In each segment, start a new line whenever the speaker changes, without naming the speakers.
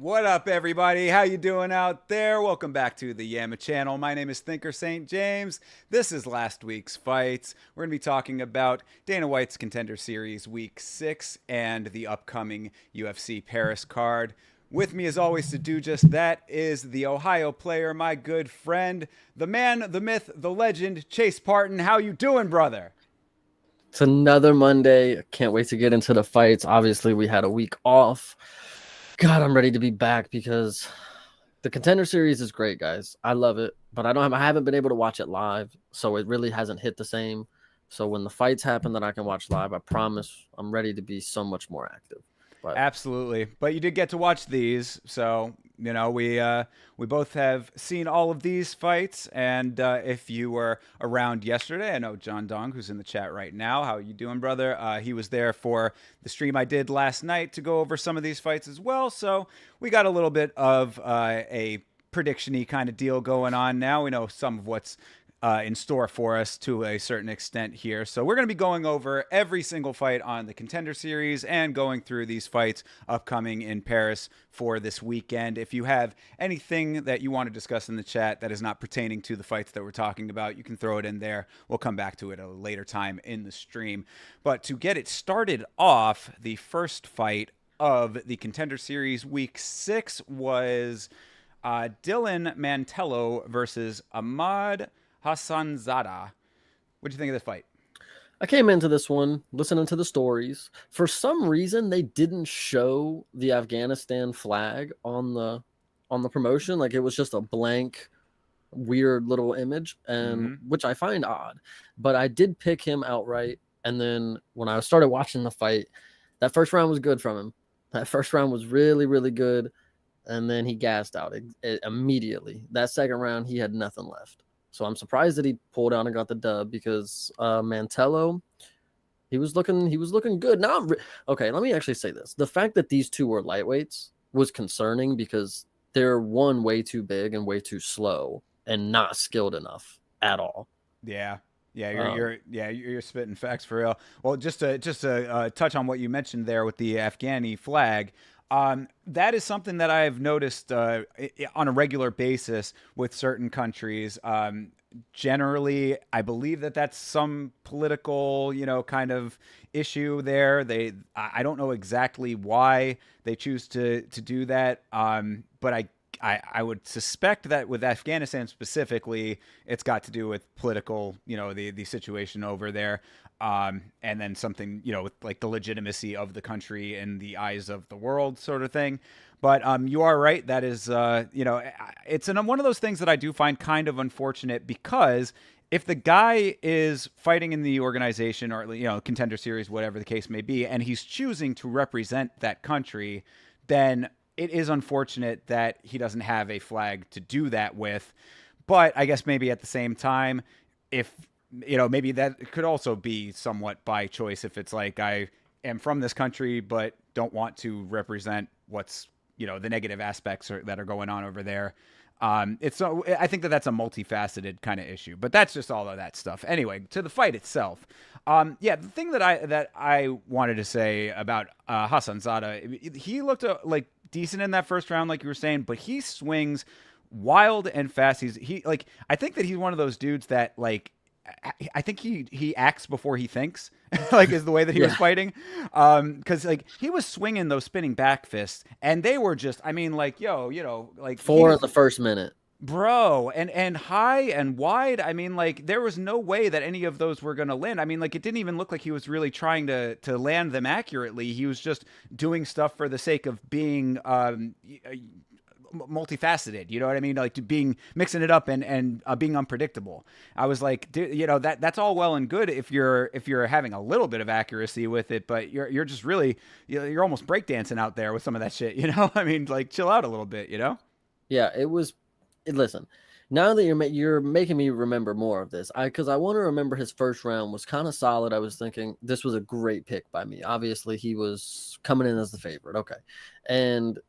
What up, everybody? How you doing out there? Welcome back to the Yama channel. My name is Thinker St. James. This is last week's fights. We're going to be talking about Dana White's Contender Series Week 6 and the upcoming UFC Paris card. With me, as always, to do just that is the Ohio player, my good friend, the man, the myth, the legend, Chase Parton. How you doing, brother?
It's another Monday. I can't wait to get into the fights. Obviously, we had a week off. God, I'm ready to be back because the Contender Series is great, guys. I love it, but I haven't been able to watch it live, so it really hasn't hit the same. So when the fights happen that I can watch live, I promise I'm ready to be so much more active. But
absolutely. But you did get to watch these, so you know we both have seen all of these fights. And if you were around yesterday, I know John Dong, who's in the chat right now. How you doing, brother? He was there for the stream I did last night to go over some of these fights as well. So we got a little bit of a prediction-y kind of deal going on now. We know some of what's in store for us to a certain extent here. So we're going to be going over every single fight on the Contender Series and going through these fights upcoming in Paris for this weekend. If you have anything that you want to discuss in the chat that is not pertaining to the fights that we're talking about, you can throw it in there. We'll come back to it at a later time in the stream. But to get it started off, the first fight of the Contender Series Week 6 was Dylan Mantello versus Ahmad Hassanzada. What do you think of this fight?
I came into this one listening to the stories. For some reason, they didn't show the Afghanistan flag on the promotion. Like it was just a blank, weird little image, and which I find odd. But I did pick him outright. And then when I started watching the fight, that first round was good from him. That first round was really, really good. And then he gassed out immediately. That second round, he had nothing left. So I'm surprised that he pulled out and got the dub because Mantello, he was looking good. Now, okay, let me actually say this: the fact that these two were lightweights was concerning because they're one way too big and way too slow and not skilled enough at all.
Yeah, you're spitting facts for real. Well, just to touch on what you mentioned there with the Afghani flag. That is something that I've noticed on a regular basis with certain countries. Generally, I believe that that's some political, kind of issue there. I don't know exactly why they choose to do that, but I would suspect that with Afghanistan specifically, it's got to do with political, the situation over there. And then something, with like the legitimacy of the country in the eyes of the world sort of thing. But you are right. That is, it's one of those things that I do find kind of unfortunate because if the guy is fighting in the organization or, Contender Series, whatever the case may be, and he's choosing to represent that country, then it is unfortunate that he doesn't have a flag to do that with. But I guess maybe at the same time, if maybe that could also be somewhat by choice if it's like I am from this country but don't want to represent what's, the negative aspects that are going on over there. I think that's a multifaceted kind of issue, but that's just all of that stuff. Anyway, to the fight itself. The thing that I wanted to say about Hassanzada, he looked like decent in that first round, like you were saying, but he swings wild and fast. I think that he's one of those dudes that I think he acts before he thinks, like is the way that he was
Yeah,
fighting. Because like he was swinging those spinning back fists, and they were just, I mean, like yo, like he
4 in
was
the first minute.
bro, and high and wide. I mean, like there was no way that any of those were gonna land. I mean, like it didn't even look like he was really trying to land them accurately. He was just doing stuff for the sake of being multifaceted. You know what I mean? Like to being mixing it up and being unpredictable. I was like, dude, that's all well and good if you're having a little bit of accuracy with it, but you're just really you're almost breakdancing out there with some of that shit. You know? I mean, like chill out a little bit. You know?
Yeah, it was. Listen, now that you're making me remember more of this, because I want to remember his first round was kind of solid. I was thinking this was a great pick by me. Obviously, he was coming in as the favorite. Okay, and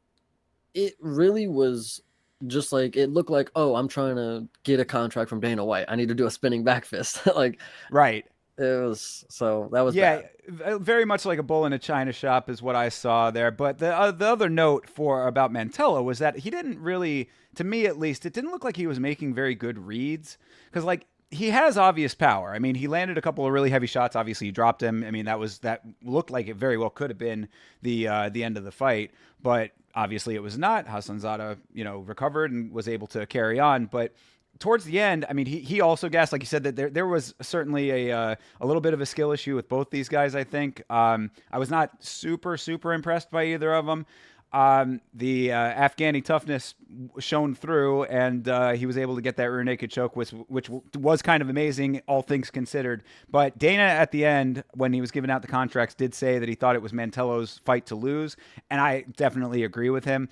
it really was just like it looked like, oh, I'm trying to get a contract from Dana White. I need to do a spinning back fist. Like
Right.
it was, so that was
Yeah,
bad.
very much like a bull in a china shop is what I saw there. But the other note for about Mantello was that he didn't really, to me at least, it didn't look like he was making very good reads because like he has obvious power. I mean, he landed a couple of really heavy shots. Obviously, he dropped him. I mean, that looked like it very well could have been the end of the fight, but obviously it was not. Hassan Zada, recovered and was able to carry on, but towards the end, I mean, he also gassed, like you said, that there was certainly a little bit of a skill issue with both these guys. I think I was not super impressed by either of them. The Afghani toughness shone through, and he was able to get that rear naked choke, which was kind of amazing, all things considered. But Dana at the end, when he was giving out the contracts, did say that he thought it was Mantello's fight to lose, and I definitely agree with him.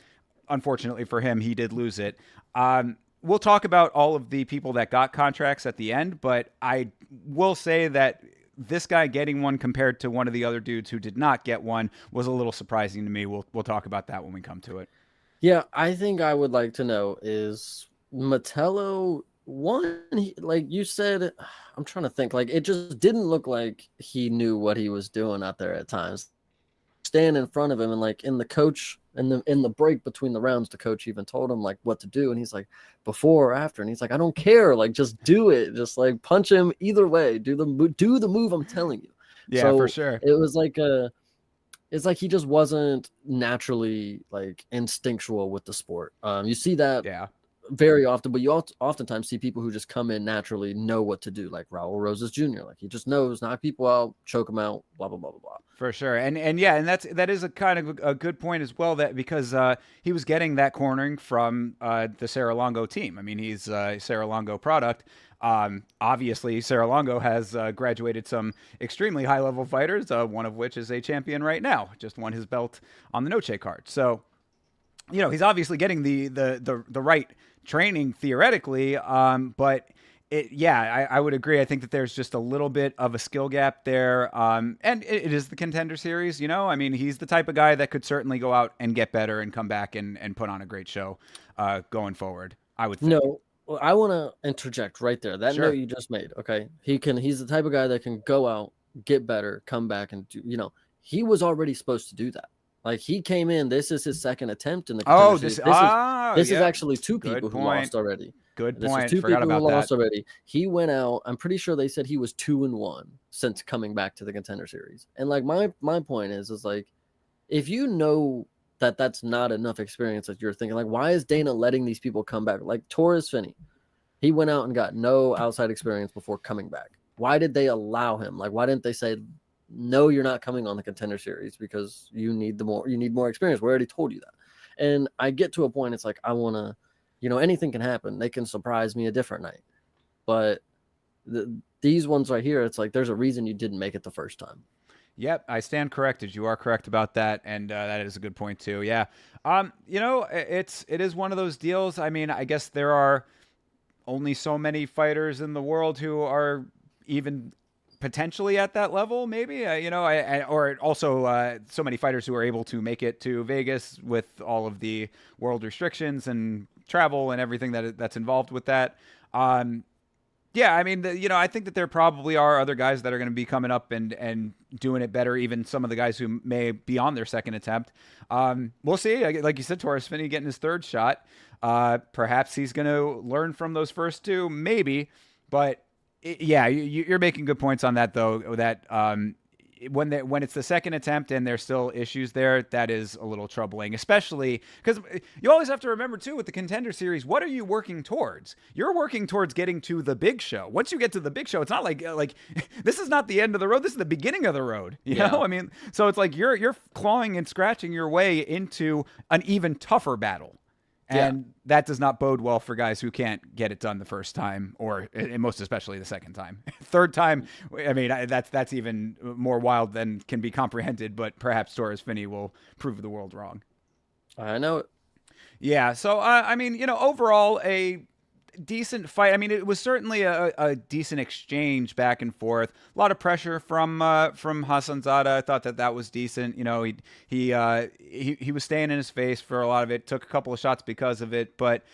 Unfortunately for him, he did lose it. We'll talk about all of the people that got contracts at the end, but I will say that this guy getting one compared to one of the other dudes who did not get one was a little surprising to me. We'll talk about that when we come to it.
Yeah, I think I would like to know is Metello one, like you said, I'm trying to think, like it just didn't look like he knew what he was doing out there at times. Stand in front of him and like in the break between the rounds, the coach even told him like what to do, and he's like before or after, and he's like, I don't care, like just do it, just like punch him either way, do the move I'm telling you.
Yeah, for
So
sure.
it was like it's like he just wasn't naturally like instinctual with the sport. You see that
Yeah.
very often, but you oftentimes see people who just come in naturally know what to do, like Raul Rosas Jr. Like he just knows, knock people out, choke them out, blah blah blah blah blah.
For sure, and yeah, and that is a kind of a good point as well. That because he was getting that cornering from the Serra-Longo team. I mean, he's a Serra-Longo product. Obviously, Serra-Longo has graduated some extremely high level fighters. One of which is a champion right now, just won his belt on the Noche card. So, he's obviously getting the right training theoretically, but. I would agree. I think that there's just a little bit of a skill gap there. And it is the Contender Series, I mean, he's the type of guy that could certainly go out and get better and come back and put on a great show going forward, I would think.
No, well, I want to interject right there. That
Sure.
note you just made, okay? He's the type of guy that can go out, get better, come back, and do. He was already supposed to do that. Like he came in. This is his second attempt in the Contender Series. This is actually two people who lost already.
Good
This
point.
is two
Forgot
people who
about
lost
that.
already. He went out. I'm pretty sure they said he was 2-1 since coming back to the Contender Series. And like my point is like, if you know that that's not enough experience, that you're thinking like, why is Dana letting these people come back? Like Torres Finney, he went out and got no outside experience before coming back. Why did they allow him? Like, why didn't they say, no, you're not coming on the Contender Series because you need more experience. We already told you that. And I get to a point, it's like, I want to, anything can happen. They can surprise me a different night. But these ones right here, it's like, there's a reason you didn't make it the first time.
Yep, I stand corrected. You are correct about that, and that is a good point too. Yeah, it is one of those deals. I mean, I guess there are only so many fighters in the world who are even potentially at that level, maybe. Or also so many fighters who are able to make it to Vegas with all of the world restrictions and travel and everything that's involved with that. Yeah, I mean, I think that there probably are other guys that are going to be coming up and doing it better. Even some of the guys who may be on their second attempt. We'll see. Like you said, Torres Finney getting his third shot. Perhaps he's going to learn from those first two, maybe. But Yeah, you're making good points on that, though. That when it's the second attempt and there's still issues there, that is a little troubling, especially because you always have to remember too with the Contender series, what are you working towards? You're working towards getting to the big show. Once you get to the big show, it's not like this is not the end of the road. This is the beginning of the road. You know, I mean, so it's like you're clawing and scratching your way into an even tougher battle. And that does not bode well for guys who can't get it done the first time, or most especially the second time. Third time, I mean, that's even more wild than can be comprehended. But perhaps Torres Finney will prove the world wrong.
I know it.
Yeah. So I mean, overall a decent fight. I mean, it was certainly a decent exchange back and forth. A lot of pressure from Hassanzada. I thought that was decent. He was staying in his face for a lot of it. Took a couple of shots because of it, but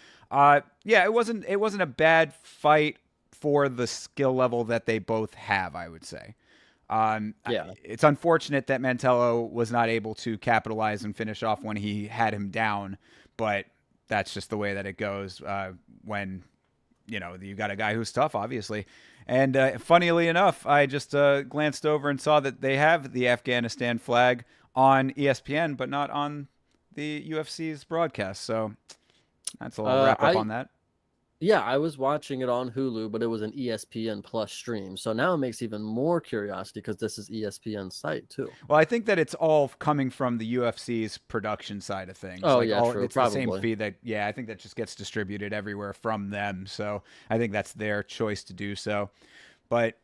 yeah, it wasn't a bad fight for the skill level that they both have, I would say. It's unfortunate that Mantello was not able to capitalize and finish off when he had him down, but that's just the way that it goes when you got a guy who's tough, obviously. And funnily enough, I just glanced over and saw that they have the Afghanistan flag on ESPN, but not on the UFC's broadcast. So that's a little wrap up on that.
Yeah, I was watching it on Hulu, but it was an ESPN Plus stream. So now it makes even more curiosity because this is ESPN's site too.
Well, I think that it's all coming from the UFC's production side of things.
Oh, true.
It's
Probably.
the same feed that, I think that just gets distributed everywhere from them. So I think that's their choice to do so. But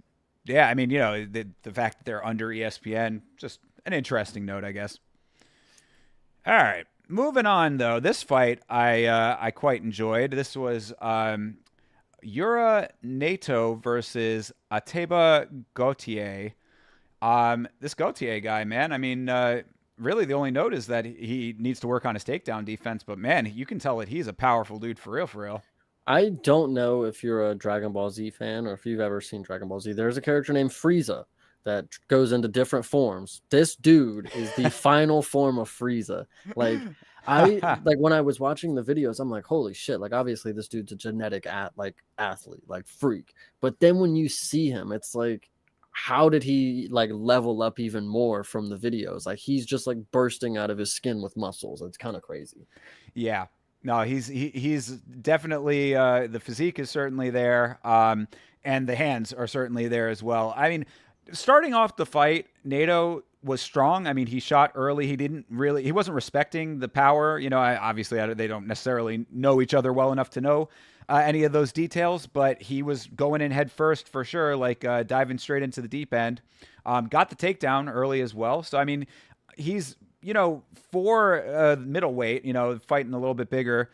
yeah, I mean, the fact that they're under ESPN, just an interesting note, I guess. All right. Moving on, though, this fight I quite enjoyed. This was Yura Nato versus Ateba Gautier. This Gautier guy, man, I mean, really the only note is that he needs to work on his takedown defense. But, man, you can tell that he's a powerful dude for real, for real.
I don't know if you're a Dragon Ball Z fan or if you've ever seen Dragon Ball Z. There's a character named Frieza that goes into different forms. This dude is the final form of Frieza. Like when I was watching the videos, I'm like, holy shit! Like obviously this dude's a genetic athlete, like freak. But then when you see him, it's like, how did he like level up even more from the videos? Like he's just like bursting out of his skin with muscles. It's kind of crazy.
Yeah. No, he's definitely the physique is certainly there, and the hands are certainly there as well. I mean, starting off the fight, Nato was strong. I mean, he shot early. He wasn't respecting the power. Obviously they don't necessarily know each other well enough to know any of those details, but he was going in head first for sure, like diving straight into the deep end. Got the takedown early as well. So, I mean, he's, for middleweight, fighting a little bit bigger.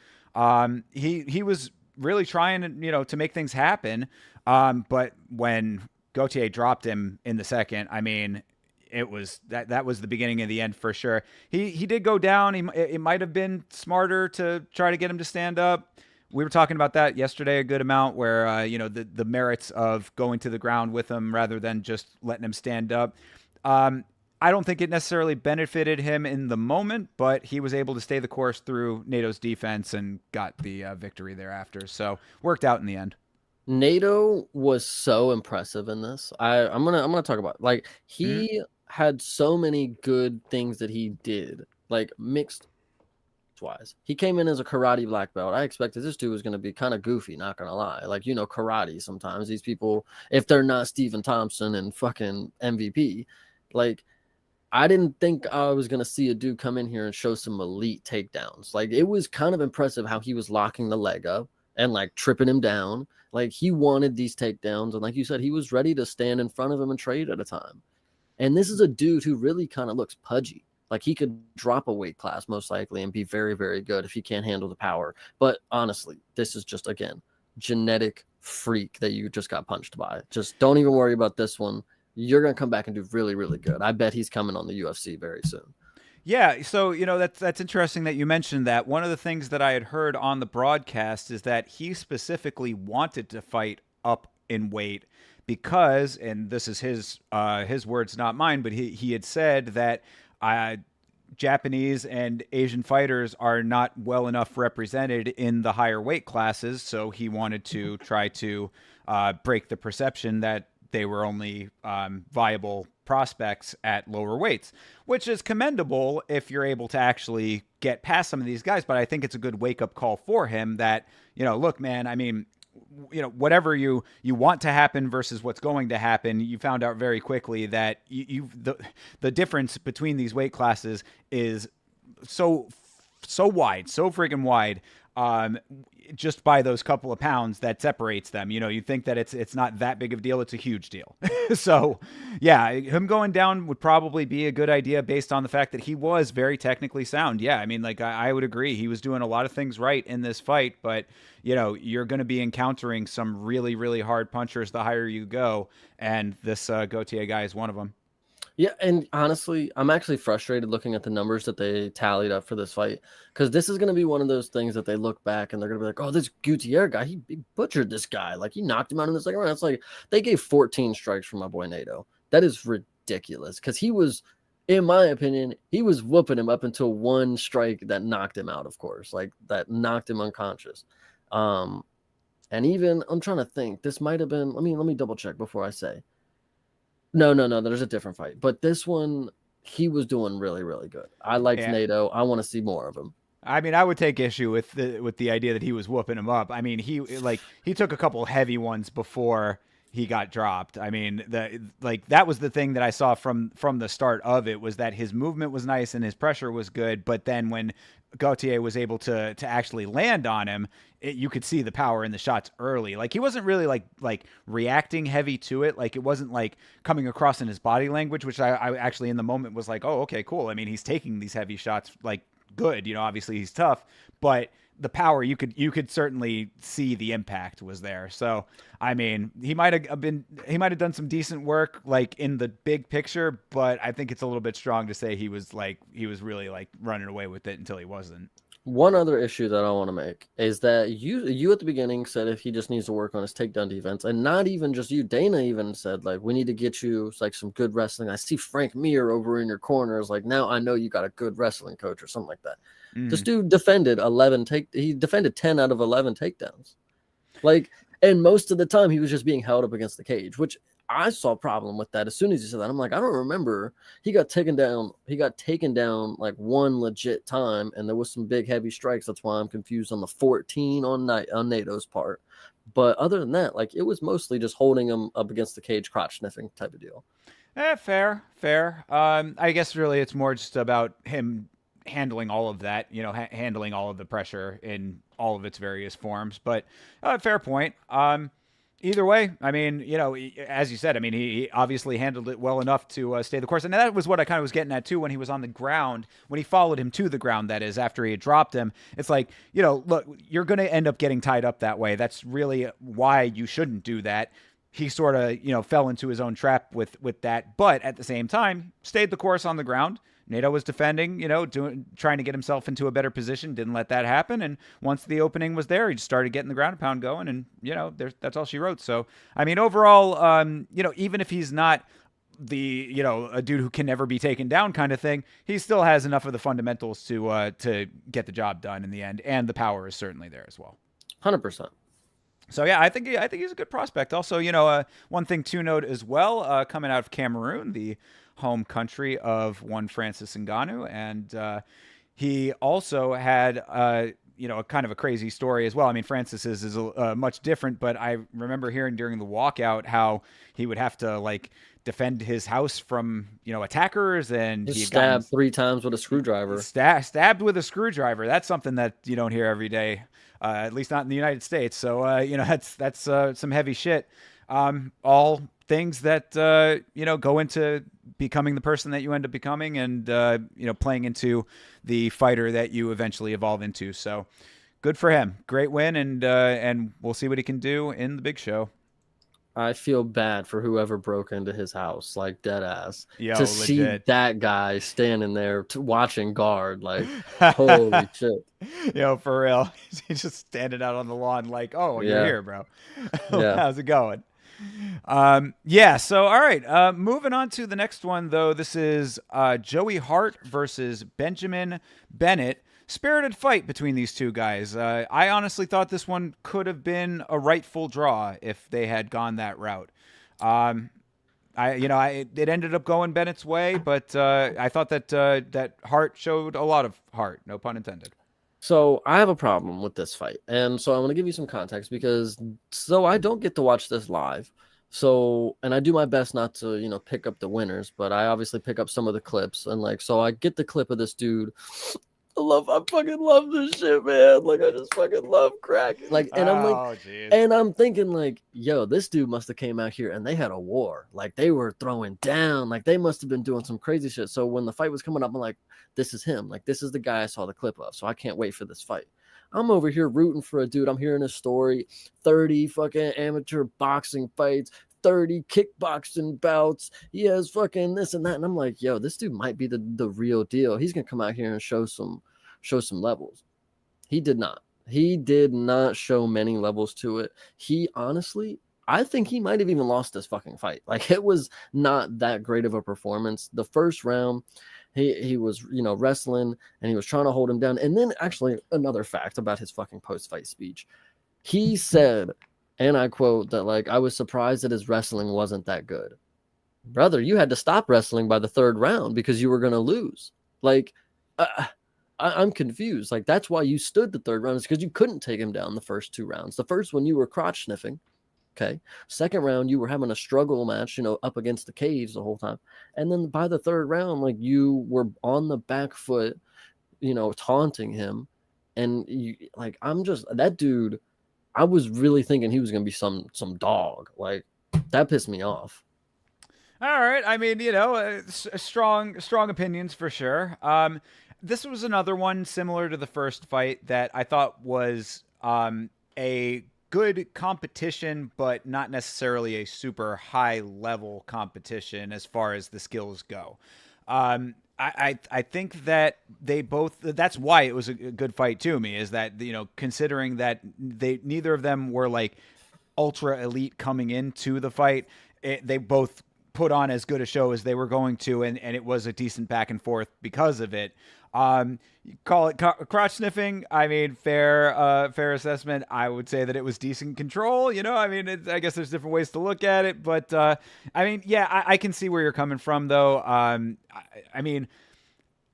He was really trying to make things happen. But when Gautier dropped him in the second, I mean, it was that was the beginning of the end for sure. He did go down. It might have been smarter to try to get him to stand up. We were talking about that yesterday a good amount, where the merits of going to the ground with him rather than just letting him stand up. I don't think it necessarily benefited him in the moment, but he was able to stay the course through NATO's defense and got the victory thereafter. So worked out in the end.
NATO was so impressive in this. I'm gonna talk about, like, he had so many good things that he did, like mixed wise. He came in as a karate black belt. I expected this dude was gonna be kind of goofy, not gonna lie. Like, karate, sometimes these people, if they're not Stephen Thompson and fucking MVP, like, I didn't think I was going to see a dude come in here and show some elite takedowns. Like, it was kind of impressive how he was locking the leg up and like tripping him down. Like, he wanted these takedowns. And like you said, he was ready to stand in front of him and trade at a time. And this is a dude who really kind of looks pudgy. Like, he could drop a weight class most likely and be very, very good if he can't handle the power. But honestly, this is just, again, genetic freak that you just got punched by. Just don't even worry about this one. You're going to come back and do really, really good. I bet he's coming on the UFC very soon.
Yeah, so, that's interesting that you mentioned that. One of the things that I had heard on the broadcast is that he specifically wanted to fight up in weight because, and this is his words, not mine, but he had said that Japanese and Asian fighters are not well enough represented in the higher weight classes, so he wanted to try to break the perception that they were only viable prospects at lower weights, which is commendable if you're able to actually get past some of these guys. But I think it's a good wake up call for him that, look, man, I mean, whatever you want to happen versus what's going to happen, you found out very quickly that the difference between these weight classes is so wide, so freaking wide. Just by those couple of pounds that separates them. You think that it's not that big of a deal. It's a huge deal. So, yeah, him going down would probably be a good idea based on the fact that he was very technically sound. Yeah, I mean, like, I would agree. He was doing a lot of things right in this fight, but, you're going to be encountering some really, really hard punchers the higher you go, and this Gautier guy is one of them.
Yeah, and honestly, I'm actually frustrated looking at the numbers that they tallied up for this fight, because this is going to be one of those things that they look back and they're going to be like, oh, this Gutierrez guy, he butchered this guy. Like, he knocked him out in the second round. It's like they gave 14 strikes for my boy Nato. That is ridiculous, because he was, in my opinion, he was whooping him up until one strike that knocked him out, of course, like that knocked him unconscious. And even, I'm trying to think, this might have been, let me double check before I say. No, there's a different fight. But this one, he was doing really, really good. I liked Nato. I want to see more of him.
I mean, I would take issue with the idea that he was whooping him up. I mean, he took a couple heavy ones before he got dropped. I mean, that was the thing that I saw from the start of it, was that his movement was nice and his pressure was good, but then when Gautier was able to actually land on him, you could see the power in the shots early. Like, he wasn't really like reacting heavy to it. Like, it wasn't like coming across in his body language, which I actually in the moment was like, oh, okay, cool. I mean, he's taking these heavy shots like good. Obviously he's tough, but the power, you could certainly see the impact was there. So, I mean, he might have done some decent work like in the big picture, but I think it's a little bit strong to say he was really like running away with it until he wasn't.
One other issue that I want to make is that you at the beginning said if he just needs to work on his takedown defense, and not even just you, Dana even said, like, we need to get you like some good wrestling. I see Frank Mir over in your corner. Is like, now I know you got a good wrestling coach or something like that. This dude defended 10 out of 11 takedowns. Like, and most of the time he was just being held up against the cage, which I saw a problem with that. As soon as he said that, I'm like, I don't remember. He got taken down like one legit time, and there was some big heavy strikes. That's why I'm confused on the 14 on Nato's part. But other than that, like, it was mostly just holding him up against the cage, crotch sniffing type of deal.
Fair. I guess really it's more just about him handling all of that, handling all of the pressure in all of its various forms. But fair point. Either way, I mean, as you said, I mean, he obviously handled it well enough to stay the course. And that was what I kind of was getting at, too, when he was on the ground, when he followed him to the ground, that is, after he had dropped him. It's like, look, you're going to end up getting tied up that way. That's really why you shouldn't do that. He sort of, fell into his own trap with that. But at the same time, stayed the course on the ground. Nato was defending, trying to get himself into a better position. Didn't let that happen. And once the opening was there, he just started getting the ground and pound going. And, that's all she wrote. So, I mean, overall, even if he's not a dude who can never be taken down kind of thing, he still has enough of the fundamentals to get the job done in the end. And the power is certainly there as well.
100%.
So, yeah, I think he's a good prospect. Also, one thing to note as well, coming out of Cameroon, the home country of one Francis Ngannou, and he also had a kind of a crazy story as well. I mean, Francis's is much different, but I remember hearing during the walkout how he would have to like defend his house from attackers, and he
stabbed 3 times with a screwdriver.
Stabbed with a screwdriver. That's something that you don't hear every day, at least not in the United States. So that's some heavy shit. All things that go into becoming the person that you end up becoming, and playing into the fighter that you eventually evolve into. So good for him. Great win, and we'll see what he can do in the big show.
I feel bad for whoever broke into his house, like dead ass.
Yo,
to
legit.
See that guy standing there watching guard, like holy shit.
For real. He's just standing out on the lawn like, oh, you're here, bro.
Yeah.
How's it going? Yeah. So, all right. Moving on to the next one, though. This is Joey Hart versus Benjamin Bennett. Spirited fight between these two guys. I honestly thought this one could have been a rightful draw if they had gone that route. Um, it ended up going Bennett's way, but I thought that that Hart showed a lot of heart. No pun intended.
So I have a problem with this fight, and so I'm going to give you some context because I don't get to watch this live. So, and I do my best not to, pick up the winners, but I obviously pick up some of the clips, and so I get the clip of this dude. I fucking love this shit, man. Like, I just fucking love crack. Like, and I'm like,
geez.
and I'm thinking like, yo, this dude must have came out here and they had a war. Like, they were throwing down. Like, they must have been doing some crazy shit. So when the fight was coming up, I'm like, this is him. Like, this is the guy I saw the clip of. So I can't wait for this fight. I'm over here rooting for a dude. I'm hearing his story. 30 fucking amateur boxing fights. 30 kickboxing bouts. He has fucking this and that. And I'm like, yo, this dude might be the real deal. He's gonna come out here and show some levels. He did not. He did not show many levels to it. He honestly, I think he might have even lost this fucking fight. Like, it was not that great of a performance. The first round, he was, wrestling and he was trying to hold him down. And then actually another fact about his fucking post-fight speech. He said, and I quote, that like, I was surprised that his wrestling wasn't that good. Brother, you had to stop wrestling by the third round because you were going to lose. Like, I'm confused. Like, that's why you stood the third round, is because you couldn't take him down the first two rounds. The first one, you were crotch sniffing. Okay. Second round, you were having a struggle match, up against the cage the whole time. And then by the third round, like, you were on the back foot, taunting him. And that dude, I was really thinking he was going to be some dog. Like, that pissed me off.
All right. I mean, strong opinions for sure. This was another one similar to the first fight that I thought was a good competition, but not necessarily a super high level competition as far as the skills go. I think that they both, that's why it was a good fight to me, is that, considering that neither of them were like ultra elite coming into the fight, they both put on as good a show as they were going to, and it was a decent back and forth because of it. You call it crotch sniffing. I mean, fair assessment. I would say that it was decent control. I mean, I guess there's different ways to look at it, but I mean, yeah, I can see where you're coming from, though. I mean,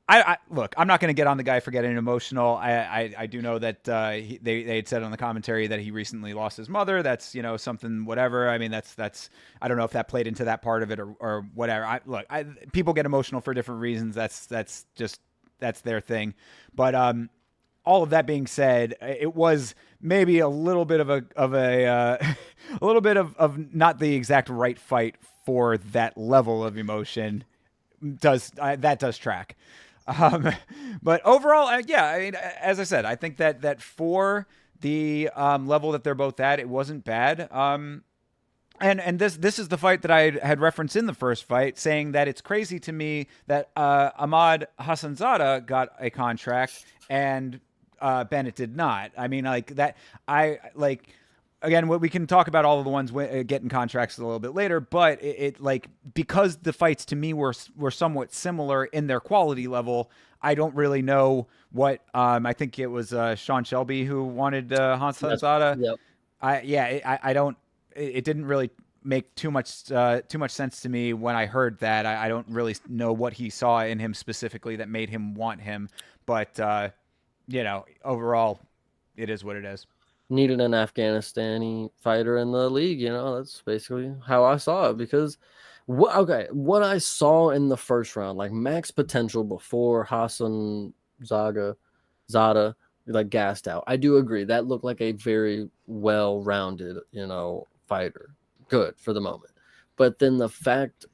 I look, I'm not going to get on the guy for getting emotional. I do know that they had said on the commentary that he recently lost his mother. That's something, whatever. I mean, that's I don't know if that played into that part of it or whatever. People get emotional for different reasons. That's their thing. But all of that being said, it was maybe a little bit of a a little bit of not the exact right fight for that level of emotion. That does track. But overall, yeah, I mean, as I said, I think that for the level that they're both at, it wasn't bad. And this is the fight that I had referenced in the first fight, saying that it's crazy to me that Ahmad Hassanzada got a contract and Bennett did not. I mean, like that. Again, we can talk about all of the ones getting contracts a little bit later, but it like, because the fights to me were somewhat similar in their quality level, I don't really know what. I think it was Sean Shelby who wanted Hassanzada.
Yep.
I don't. It didn't really make too much sense to me when I heard that. I don't really know what he saw in him specifically that made him want him, but overall, it is what it is.
Needed an Afghanistani fighter in the league. That's basically how I saw it, because what I saw in the first round, like max potential before Hassan Zada like gassed out. I do agree that looked like a very well-rounded, fighter. Good for the moment. But then the fact,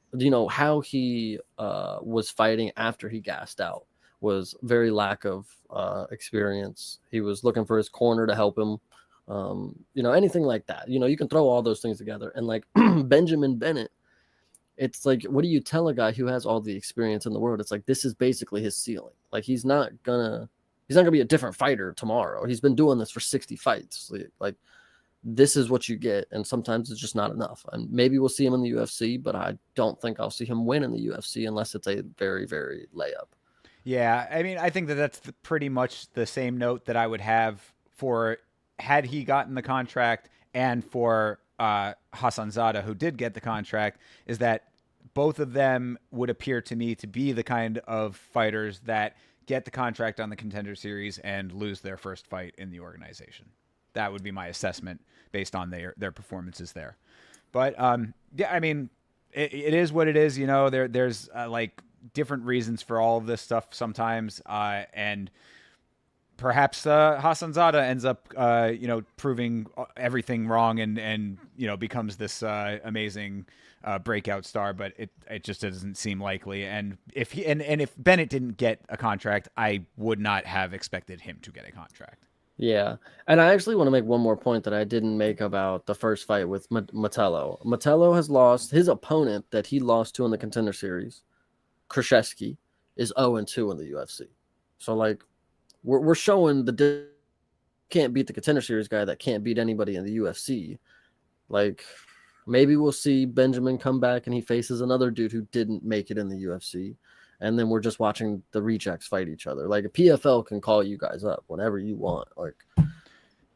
how he was fighting after he gassed out was very lack of experience. He was looking for his corner to help him. Anything like that. You can throw all those things together. And like Benjamin Bennett, it's like, what do you tell a guy who has all the experience in the world? It's like, this is basically his ceiling. Like, he's not gonna be a different fighter tomorrow. He's been doing this for 60 fights. Like, this is what you get, and sometimes it's just not enough. And maybe we'll see him in the UFC, but I don't think I'll see him win in the UFC unless it's a very, very layup.
Yeah, I mean, I think that that's pretty much the same note that I would have for had he gotten the contract, and for Hassan Zada, who did get the contract, is that both of them would appear to me to be the kind of fighters that get the contract on the Contender Series and lose their first fight in the organization. That would be my assessment based on their performances there. But yeah, I mean, it is what it is. You know, there's like different reasons for all of this stuff sometimes, and perhaps Hassan Zada ends up, proving everything wrong, and becomes this amazing breakout star. But it just doesn't seem likely. And if if Bennett didn't get a contract, I would not have expected him to get a contract.
Yeah, and I actually want to make one more point that I didn't make about the first fight with Metello. Metello has lost his opponent that he lost to in the Contender Series. Krzyzewski is 0-2 in the UFC. So like, we're showing can't beat the Contender Series guy that can't beat anybody in the UFC. Like, maybe we'll see Benjamin come back and he faces another dude who didn't make it in the UFC. And then we're just watching the rejects fight each other. Like, a PFL can call you guys up whenever you want. Like,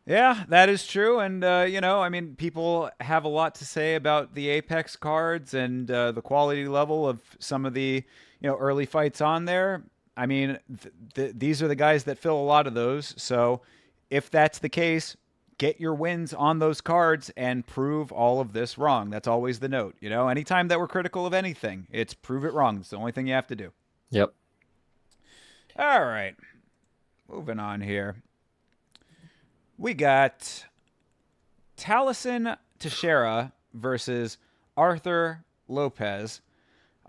yeah, that is true. And, I mean, people have a lot to say about the Apex cards and the quality level of some of the, early fights on there. I mean, these are the guys that fill a lot of those. So if that's the case, get your wins on those cards and prove all of this wrong. That's always the note. Anytime that we're critical of anything, it's prove it wrong. It's the only thing you have to do.
Yep.
All right. Moving on here. We got Taliesin Teixeira versus Arthur Lopez.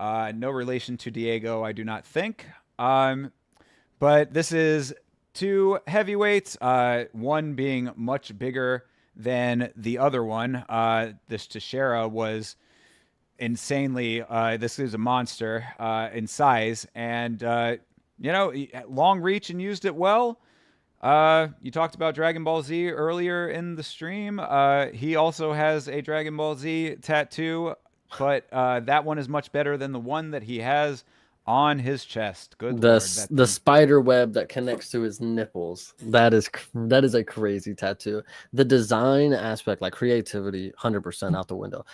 No relation to Diego, I do not think. But this is two heavyweights, one being much bigger than the other one. This Teixeira was insanely, this is a monster in size, and, long reach and used it well. You talked about Dragon Ball Z earlier in the stream. He also has a Dragon Ball Z tattoo, but that one is much better than the one that he has on his chest. Good Lord.
The spider web that connects to his nipples. That is a crazy tattoo. The design aspect, like creativity, 100% out the window.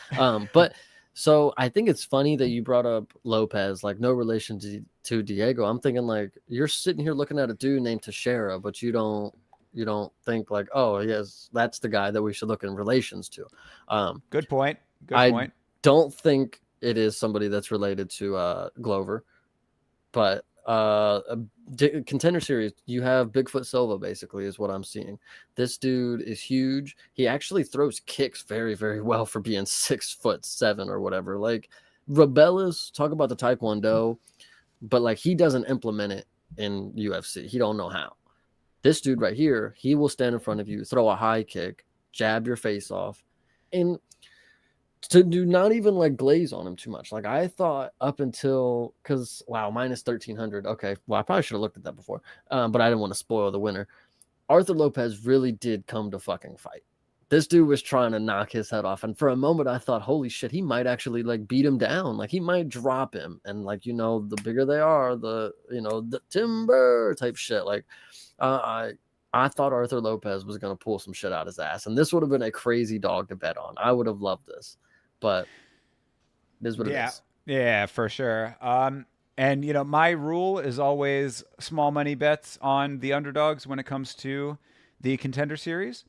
But so I think it's funny that you brought up Lopez, like no relation to Diego. I'm thinking like you're sitting here looking at a dude named Teixeira, but you don't think like, oh yes, that's the guy that we should look in relations to.
Good point.
I don't think it is somebody that's related to Glover, but Contender Series, you have Bigfoot Silva basically is what I'm seeing. This dude is huge. He actually throws kicks very, very well for being 6'7" or whatever. Like, Rebellas, talk about the Taekwondo, but like he doesn't implement it in UFC. He don't know how. This dude right here, he will stand in front of you, throw a high kick, jab your face off, and to do not even like glaze on him too much. Like I thought up until, because wow, minus 1300. Okay, well I probably should have looked at that before, but I didn't want to spoil the winner. Arthur Lopez really did come to fucking fight. This dude was trying to knock his head off, and for a moment I thought, holy shit, he might actually like beat him down. Like he might drop him, and like the bigger they are, the timber type shit. Like I thought Arthur Lopez was gonna pull some shit out his ass, and this would have been a crazy dog to bet on. I would have loved this. But it is what it is.
Yeah, for sure. And my rule is always small money bets on the underdogs when it comes to the Contender Series.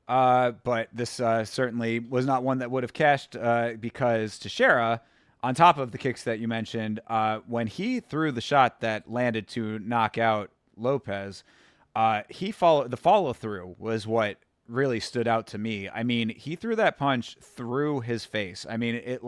But this certainly was not one that would have cashed because Teixeira, on top of the kicks that you mentioned, when he threw the shot that landed to knock out Lopez, the follow through was what really stood out to me. I mean, he threw that punch through his face. I mean, it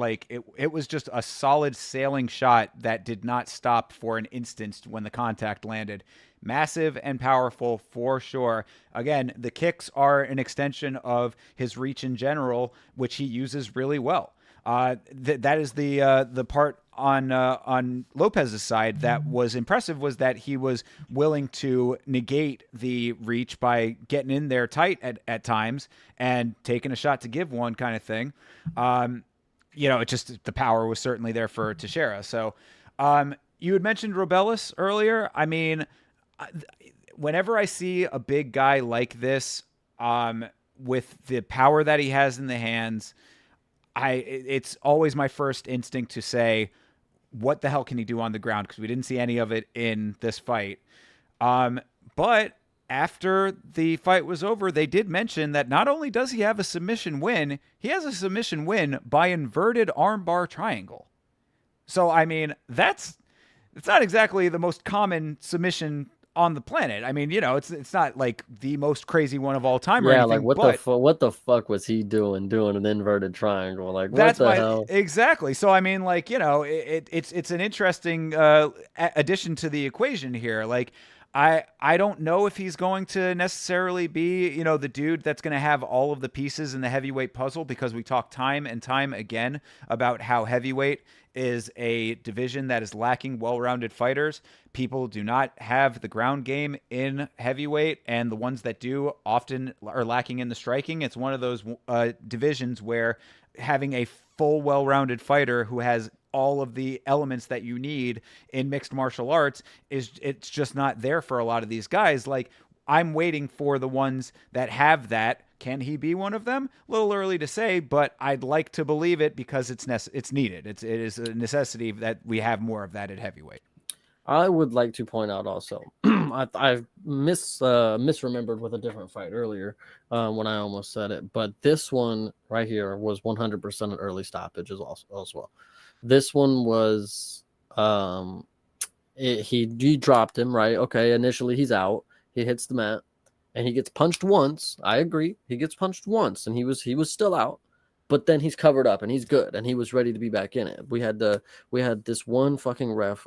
was just a solid sailing shot that did not stop for an instant when the contact landed. Massive and powerful for sure. Again, the kicks are an extension of his reach in general, which he uses really well. That is the part on Lopez's side that was impressive, was that he was willing to negate the reach by getting in there tight at times and taking a shot to give one kind of thing. It just, the power was certainly there for Teixeira. So you had mentioned Robellis earlier. I mean, whenever I see a big guy like this, with the power that he has in the hands, it's always my first instinct to say, what the hell can he do on the ground? Because we didn't see any of it in this fight. But after the fight was over, they did mention that not only does he have a submission win, he has a submission win by inverted armbar triangle. So, I mean, it's not exactly the most common submission on the planet. I mean, it's not like the most crazy one of all time or anything.
Like what the fuck was he doing an inverted triangle? Like, what
that's
the hell?
Exactly. So I mean, like, it's an interesting addition to the equation here. Like, I don't know if he's going to necessarily be, the dude that's going to have all of the pieces in the heavyweight puzzle, because we talk time and time again about how heavyweight is a division that is lacking well-rounded fighters. People do not have the ground game in heavyweight, and the ones that do often are lacking in the striking. It's one of those divisions where having a full, well-rounded fighter who has all of the elements that you need in mixed martial arts it's just not there for a lot of these guys. Like, I'm waiting for the ones that have that. Can he be one of them? A little early to say, but I'd like to believe it, because it's needed. It is a necessity that we have more of that at heavyweight.
I would like to point out also, I've misremembered with a different fight earlier when I almost said it, but this one right here was 100% an early stoppage as well. This one was he dropped him, right? Okay, initially he's out. He hits the mat and he gets punched once. I agree. He gets punched once and he was still out. But then he's covered up and he's good and he was ready to be back in it. We had this one fucking ref,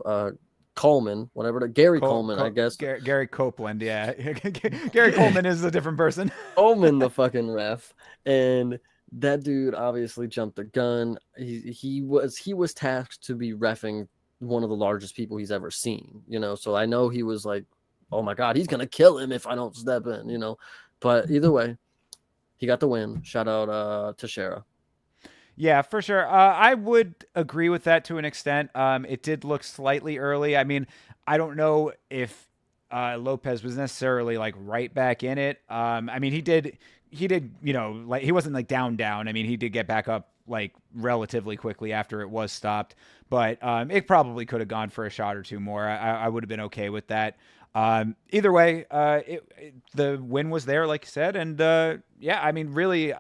Coleman, Gary Coleman, I guess.
Gary Copeland, yeah. Gary Coleman is a different person.
Coleman, the fucking ref. And that dude obviously jumped the gun. He was tasked to be reffing one of the largest people he's ever seen, So I know he was like, oh my God, he's going to kill him if I don't step in, But either way, he got the win. Shout out Teixeira.
Yeah, for sure. I would agree with that to an extent. It did look slightly early. I mean, I don't know if Lopez was necessarily like right back in it. I mean, he did, like, he wasn't like down. I mean, he did get back up like relatively quickly after it was stopped, but it probably could have gone for a shot or two more. I would have been okay with that. Either way, the win was there, like you said. And, yeah, I mean, really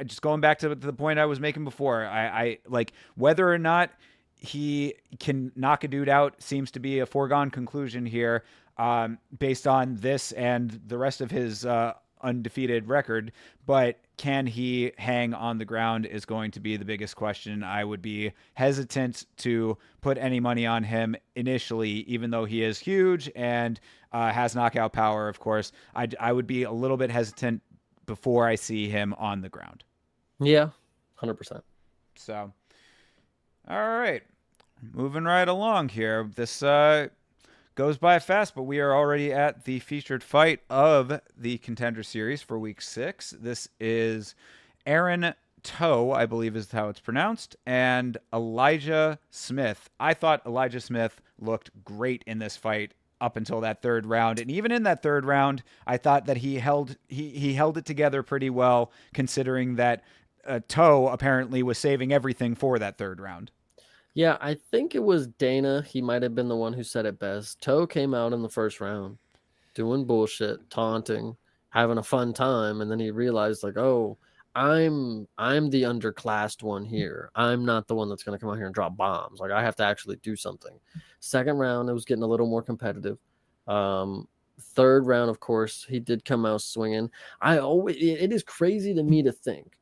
just going back to the point I was making before, I like, whether or not he can knock a dude out seems to be a foregone conclusion here, based on this and the rest of his, undefeated record. But can he hang on the ground is going to be the biggest question. I would be hesitant to put any money on him initially, even though he is huge and has knockout power, of course. I would be a little bit hesitant before I see him on the ground.
Yeah, 100%.
So, all right. Moving right along here. This goes by fast, but we are already at the featured fight of the Contender Series for Week 6. This is Aaron Toe, I believe is how it's pronounced, and Elijah Smith. I thought Elijah Smith looked great in this fight up until that third round, and even in that third round, I thought that he held it together pretty well, considering that Toe apparently was saving everything for that third round.
Yeah, I think it was Dana. He might have been the one who said it best. Toe came out in the first round doing bullshit, taunting, having a fun time, and then he realized, like, oh, I'm the underclassed one here. I'm not the one that's going to come out here and drop bombs. Like, I have to actually do something. Second round, it was getting a little more competitive. Third round, of course, he did come out swinging. It is crazy to me to think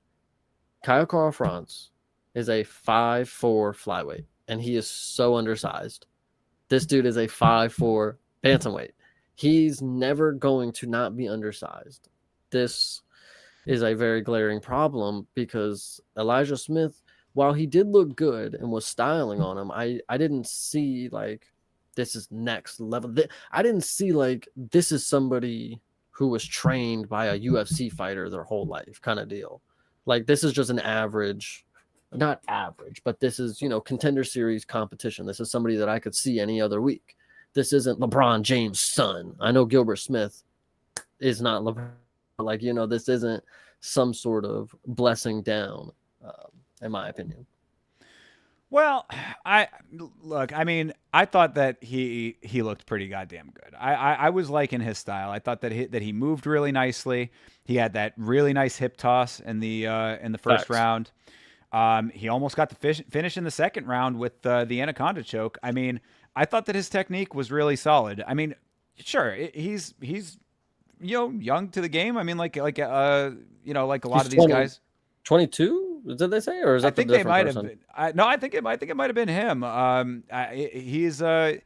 Kyle Carl-France is a 5'4" flyweight, and he is so undersized. This dude is a 5'4" bantamweight. He's never going to not be undersized. This is a very glaring problem because Elijah Smith while he did look good and was styling on him, I didn't see like this is next level. I didn't see like this is somebody who was trained by a UFC fighter their whole life kind of deal. Like this is just an average, not average, but this is, Contender Series competition. This is somebody that I could see any other week. This isn't LeBron James' son. I know Gilbert Smith is not LeBron. Like, this isn't some sort of blessing down, in my opinion.
Well, I mean, I thought that he looked pretty goddamn good. I was liking his style. I thought that he moved really nicely. He had that really nice hip toss in the first
Facts.
round. He almost got the finish in the second round with the anaconda choke. I mean, I thought that his technique was really solid. I mean, sure, he's young to the game. I mean, like a lot of these guys.
22? Did they say, or is that
I think
the
they might
person?
have. No, I think it might have been him. He's. I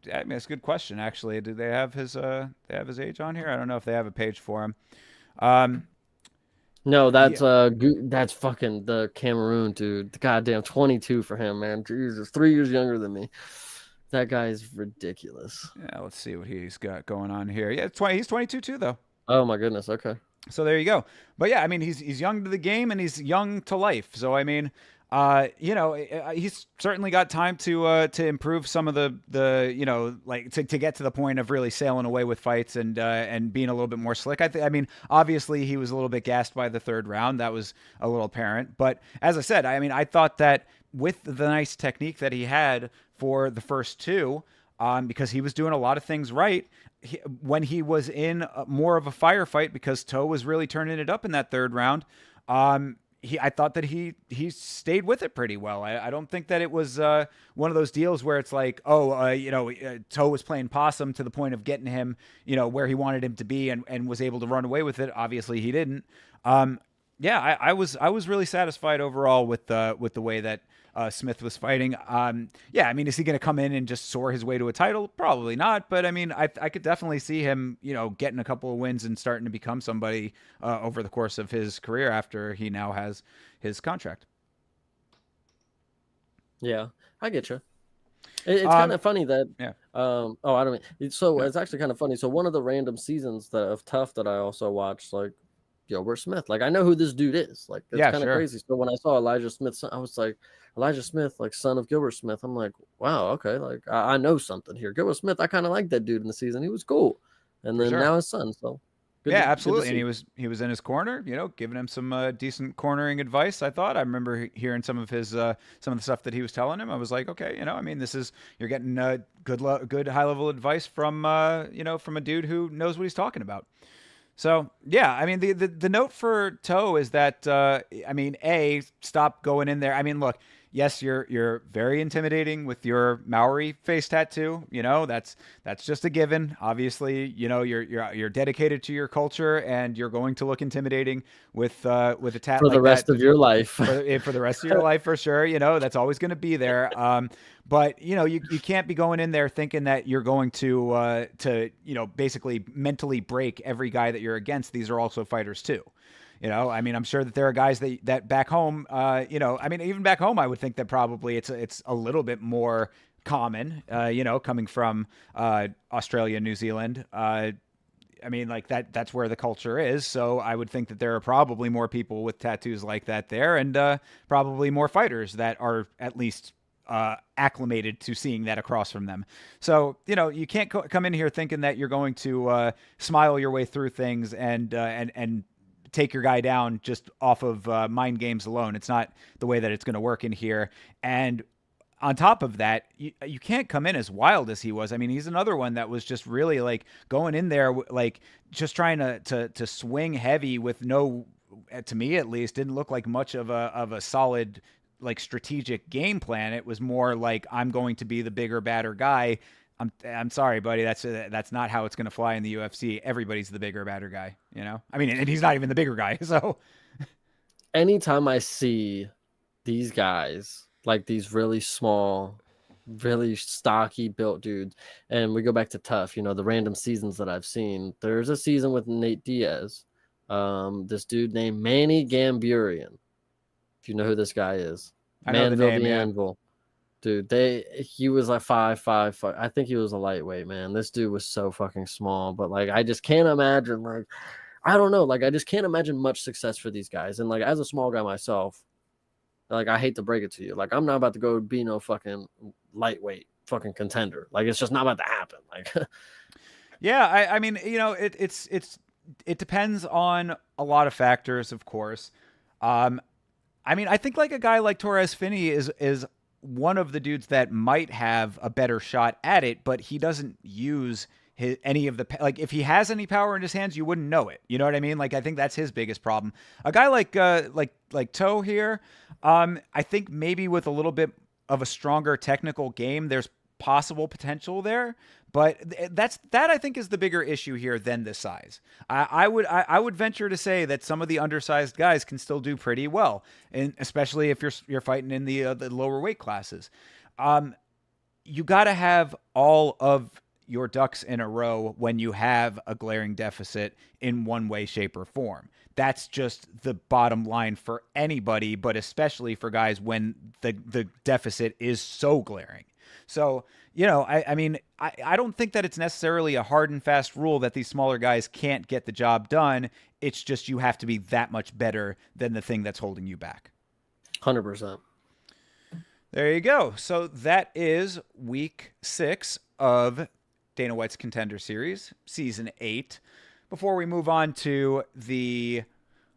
mean, it's a good question. Actually, do they have his age on here? I don't know if they have a page for him.
No, that's that's fucking the Cameroon dude. Goddamn, 22 for him, man. Jesus, 3 years younger than me. That guy's ridiculous.
Yeah, let's see what he's got going on here. Yeah, he's 22 too, though.
Oh my goodness. Okay.
So there you go. But yeah, I mean, he's young to the game and he's young to life. So I mean, he's certainly got time to improve some of the like to get to the point of really sailing away with fights and being a little bit more slick. I mean, obviously he was a little bit gassed by the third round. That was a little apparent. But as I said, I mean, I thought that with the nice technique that he had for the first two, because he was doing a lot of things right. When he was in more of a firefight, because Toe was really turning it up in that third round, I thought that he stayed with it pretty well. I don't think that it was one of those deals where it's like, Toe was playing possum to the point of getting him, where he wanted him to be and was able to run away with it. Obviously, he didn't. I was really satisfied overall with the way that Smith was fighting. I mean, is he going to come in and just soar his way to a title? Probably not. But I mean, I could definitely see him, getting a couple of wins and starting to become somebody over the course of his career after he now has his contract.
Yeah, I get you. It's kind of funny that.
Yeah.
I don't mean. So it's actually kind of funny. So one of the random seasons of Tough that I also watched, like Gilbert Smith. Like I know who this dude is. Like it's kind of crazy. So when I saw Elijah Smith, I was like, Elijah Smith, like son of Gilbert Smith. I'm like, wow, okay, like I know something here. Gilbert Smith, I kind of like that dude in the season. He was cool, and then now his son. So
absolutely. And he was in his corner, giving him some decent cornering advice. I thought I remember hearing some of his some of the stuff that he was telling him. I was like, okay, I mean, you're getting good high level advice from from a dude who knows what he's talking about. So yeah, I mean the note for Toe is that I mean, stop going in there. I mean, look, yes, you're very intimidating with your Maori face tattoo. That's just a given. Obviously, you're dedicated to your culture and you're going to look intimidating with a tat
for the rest of your life.
For the rest of your life, for sure. That's always going to be there. But you can't be going in there thinking that you're going to basically mentally break every guy that you're against. These are also fighters too. I mean, I'm sure that there are guys that back home, I mean, even back home, I would think that probably it's a little bit more common, coming from Australia, New Zealand. I mean, like that's where the culture is. So I would think that there are probably more people with tattoos like that there, and probably more fighters that are at least acclimated to seeing that across from them. So, you can't come in here thinking that you're going to smile your way through things and take your guy down just off of mind games alone. It's not the way that it's going to work in here. And on top of that, you can't come in as wild as he was. I mean, he's another one that was just really like going in there, like just trying to swing heavy with no, to me at least, didn't look like much of a solid like strategic game plan. It was more like, I'm going to be the bigger, badder guy. I'm sorry, buddy. That's not how it's going to fly in the UFC. Everybody's the bigger, badder guy, I mean, and he's not even the bigger guy. So
anytime I see these guys, like these really small, really stocky built dudes, and we go back to Tough, the random seasons that I've seen, there's a season with Nate Diaz, this dude named Manny Gamburian. If you know who this guy is.
I know the
Manville
name,
the
yeah.
Anvil. Dude, he was like 5'5". I think he was a lightweight, man. This dude was so fucking small, but like I just can't imagine, like, I don't know, like I just can't imagine much success for these guys. And like as a small guy myself, like I hate to break it to you, like I'm not about to go be no fucking lightweight fucking contender. Like it's just not about to happen. Like
Yeah, I mean, you know, it depends on a lot of factors, of course. Um, I mean, I think like a guy like Torres Finney is one of the dudes that might have a better shot at it, but he doesn't use any of the like. If he has any power in his hands, you wouldn't know it. You know what I mean? Like I think that's his biggest problem. A guy like Toe here, I think maybe with a little bit of a stronger technical game, there's possible potential there. But that I think is the bigger issue here than the size. I would venture to say that some of the undersized guys can still do pretty well, and especially if you're fighting in the lower weight classes. You got to have all of your ducks in a row when you have a glaring deficit in one way, shape, or form. That's just the bottom line for anybody, but especially for guys when the deficit is so glaring. So, you know, I mean, I don't think that it's necessarily a hard and fast rule that these smaller guys can't get the job done. It's just you have to be that much better than the thing that's holding you back.
100%.
There you go. So that is week 6 of Dana White's Contender Series, season 8. Before we move on to the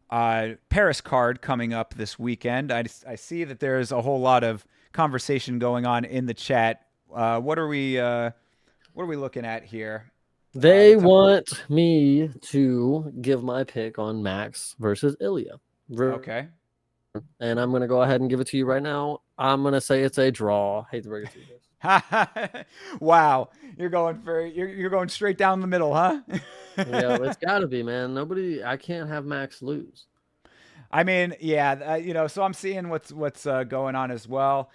Paris card coming up this weekend, I see that there's a whole lot of conversation going on in the chat. What are we looking at here?
They want me to give my pick on Max versus Ilya.
Okay.
And I'm going to go ahead and give it to you right now. I'm going to say it's a draw. Hate to break it to you guys.
Wow, you're going straight down the middle, huh?
Yeah, it's got to be, man. I can't have Max lose.
I mean, yeah, you know, so I'm seeing what's going on as well.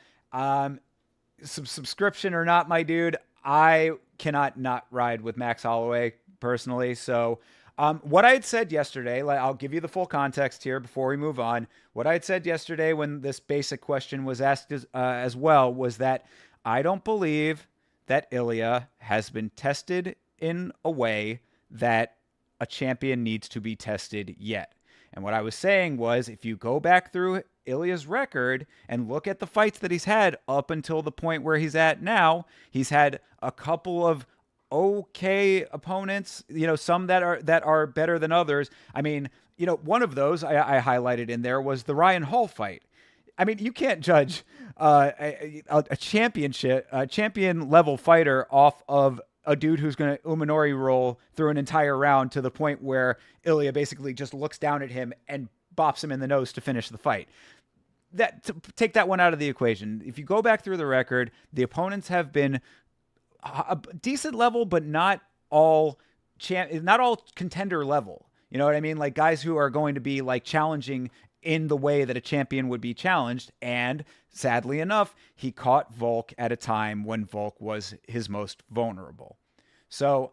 Subscription or not, my dude, I cannot not ride with Max Holloway personally. So, what I had said yesterday, like, I'll give you the full context here before we move on. What I had said yesterday when this basic question was asked as well was that I don't believe that Ilya has been tested in a way that a champion needs to be tested yet. And what I was saying was, if you go back through Ilya's record and look at the fights that he's had up until the point where he's at now, he's had a couple of okay opponents, you know, some that are better than others. I mean, you know, one of those I highlighted in there was the Ryan Hall fight. I mean, you can't judge a champion level fighter off of a dude who's going to Umanori roll through an entire round to the point where Ilya basically just looks down at him and bops him in the nose to finish the fight. Take that one out of the equation. If you go back through the record, the opponents have been a decent level, but not all contender level. You know what I mean? Like guys who are going to be like challenging in the way that a champion would be challenged. And sadly enough, he caught Volk at a time when Volk was his most vulnerable. So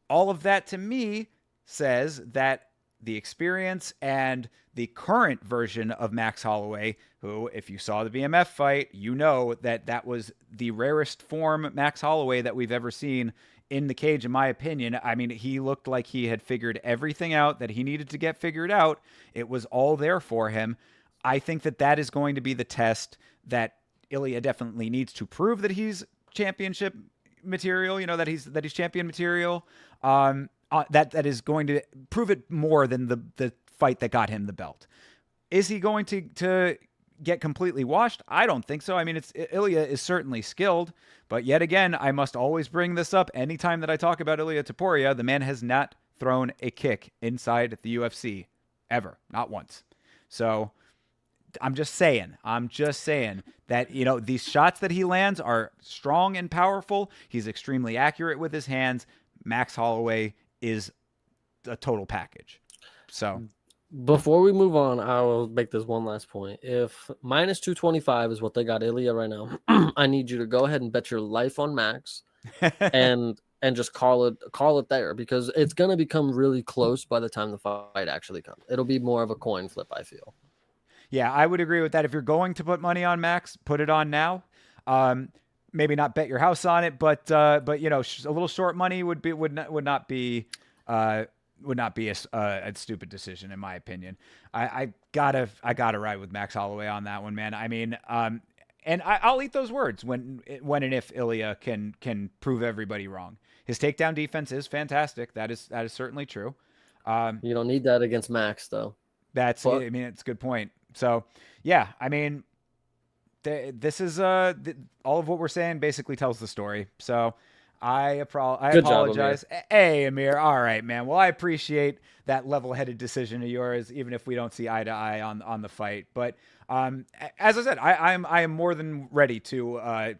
all of that to me says that the experience and the current version of Max Holloway, who, if you saw the BMF fight, you know that was the rarest form Max Holloway that we've ever seen in the cage, in my opinion. I mean, he looked like he had figured everything out that he needed to get figured out. It was all there for him. I think that is going to be the test that Ilya definitely needs to prove that he's championship material, you know, that he's champion material. That is going to prove it more than the fight that got him the belt. Is he going to get completely washed? I don't think so. I mean, Ilya is certainly skilled, but yet again, I must always bring this up anytime that I talk about Ilya Topuria. The man has not thrown a kick inside the UFC ever, not once. So I'm just saying that, you know, these shots that he lands are strong and powerful. He's extremely accurate with his hands. Max Holloway is a total package. So
before we move on, I will make this one last point. If minus 225 is what they got Ilya right now, I need you to go ahead and bet your life on Max and just call it there, because it's going to become really close by the time the fight actually comes. It'll be more of a coin flip, I feel.
Yeah, I would agree with that. If you're going to put money on Max, put it on now. Maybe not bet your house on it, but you know, a little short money would not be a stupid decision in my opinion. I gotta ride with Max Holloway on that one, man. I mean, and I'll eat those words when and if Ilya can prove everybody wrong. His takedown defense is fantastic. That is certainly true.
You don't need that against Max, though.
I mean, it's a good point. So, yeah, I mean, this is all of what we're saying basically tells the story. So, I apologize. Hey, Amir. All right, man. Well, I appreciate that level-headed decision of yours, even if we don't see eye to eye on the fight. But as I said, I am more than ready to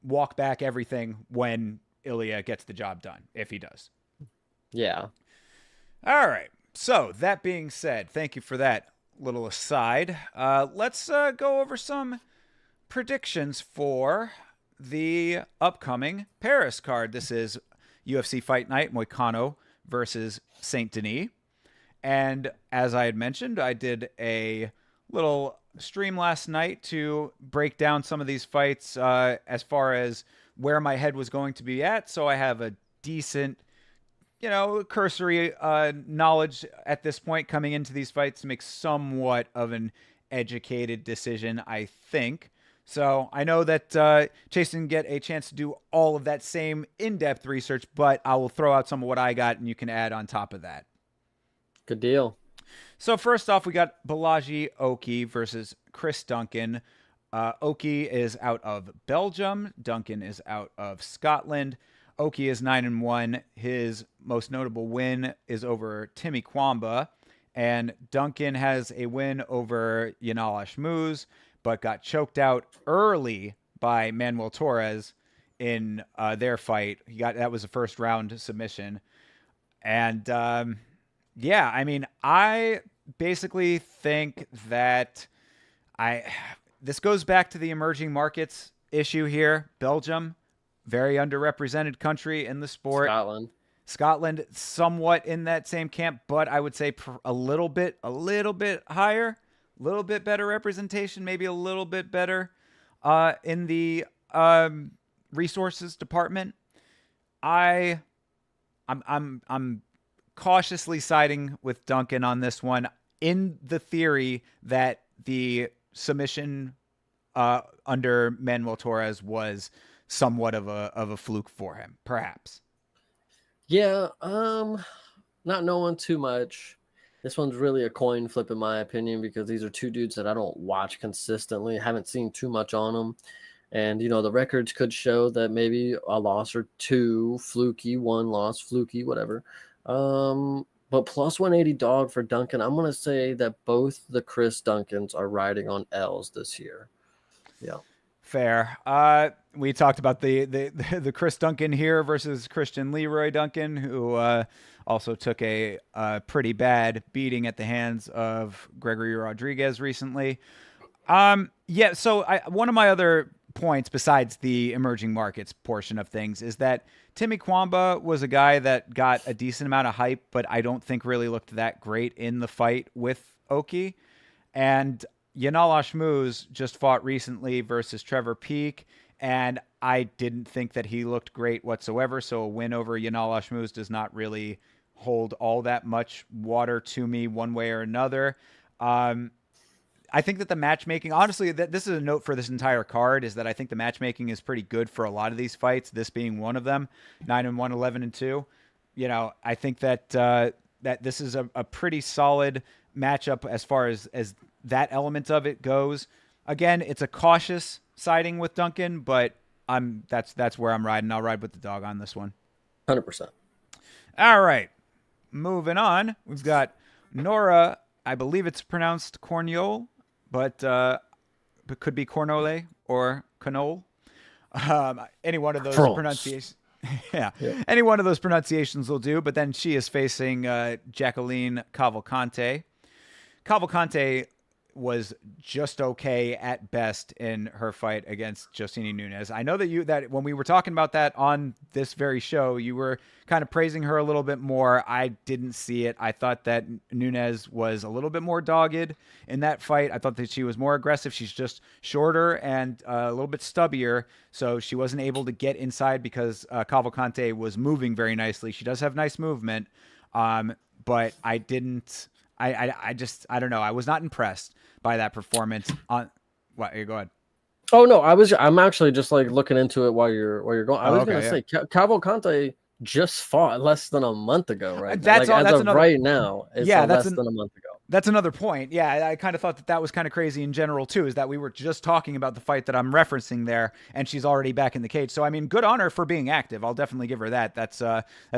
walk back everything when Ilya gets the job done, if he does.
Yeah.
All right. So that being said, thank you for that little aside. Let's go over some predictions for the upcoming Paris card. This is UFC Fight Night, Moicano versus Saint-Denis. And as I had mentioned, I did a little stream last night to break down some of these fights as far as where my head was going to be at. So I have a decent, cursory knowledge at this point coming into these fights to make somewhat of an educated decision, I think. So I know that Chase didn't get a chance to do all of that same in-depth research, but I will throw out some of what I got and you can add on top of that.
Good deal.
So first off, we got Balaji Oki versus Chris Duncan. Oki is out of Belgium. Duncan is out of Scotland. Oki is 9-1. His most notable win is over Timmy Kwamba. And Duncan has a win over Yanal Ashmouz, but got choked out early by Manuel Torres in their fight. That was a first round submission. And yeah, I mean, I basically think that this goes back to the emerging markets issue here. Belgium, very underrepresented country in the sport. Scotland, somewhat in that same camp, but I would say a little bit higher, a little bit better representation, maybe a little bit better in the resources department. I'm cautiously siding with Duncan on this one, in the theory that the submission under Manuel Torres was somewhat of a fluke for him, perhaps.
Yeah, not knowing too much. This one's really a coin flip in my opinion, because these are two dudes that I don't watch consistently. Haven't seen too much on them. And, the records could show that maybe a loss or two, fluky, one loss, fluky, whatever. But plus 180 dog for Duncan. I'm going to say that both the Chris Duncans are riding on L's this year. Yeah.
Fair. We talked about the Chris Duncan here versus Christian Leroy Duncan, who also took a pretty bad beating at the hands of Gregory Rodriguez recently. Yeah, so one of my other points besides the emerging markets portion of things is that Timmy Kwamba was a guy that got a decent amount of hype, but I don't think really looked that great in the fight with Oki. And Yanal Ashmouz just fought recently versus Trevor Peek, and I didn't think that he looked great whatsoever. So a win over Yanal Ashmouz does not really hold all that much water to me one way or another. I think that the matchmaking, honestly, this is a note for this entire card, is that I think the matchmaking is pretty good for a lot of these fights, this being one of them, 9-1, 11-2. I think that that this is a pretty solid matchup as far as that element of it goes. Again, it's a cautious siding with Duncan, but that's where I'm riding. I'll ride with the dog on this one.
100%.
All right. Moving on. We've got Nora, I believe it's pronounced Corniol, but it could be Cornole or Canole. Any one of those pronunciations. Yeah. Any one of those pronunciations will do, but then she is facing Jacqueline Cavalcante. Cavalcante was just okay at best in her fight against Josini Nunes. I know that when we were talking about that on this very show, you were kind of praising her a little bit more. I didn't see it. I thought that Nunes was a little bit more dogged in that fight. I thought that she was more aggressive. She's just shorter and a little bit stubbier, so she wasn't able to get inside because Cavalcante was moving very nicely. She does have nice movement, but I didn't. I don't know. I was not impressed by that performance. On what? Go ahead.
Oh no, I'm actually just like looking into it while you're going. I was gonna say Cavalcante just fought less than a month ago, right?
That's
right now. It's less than a month ago.
That's another point. Yeah, I kind of thought that was kind of crazy in general too, is that we were just talking about the fight that I'm referencing there, and she's already back in the cage. So I mean, good on her for being active. I'll definitely give her that. That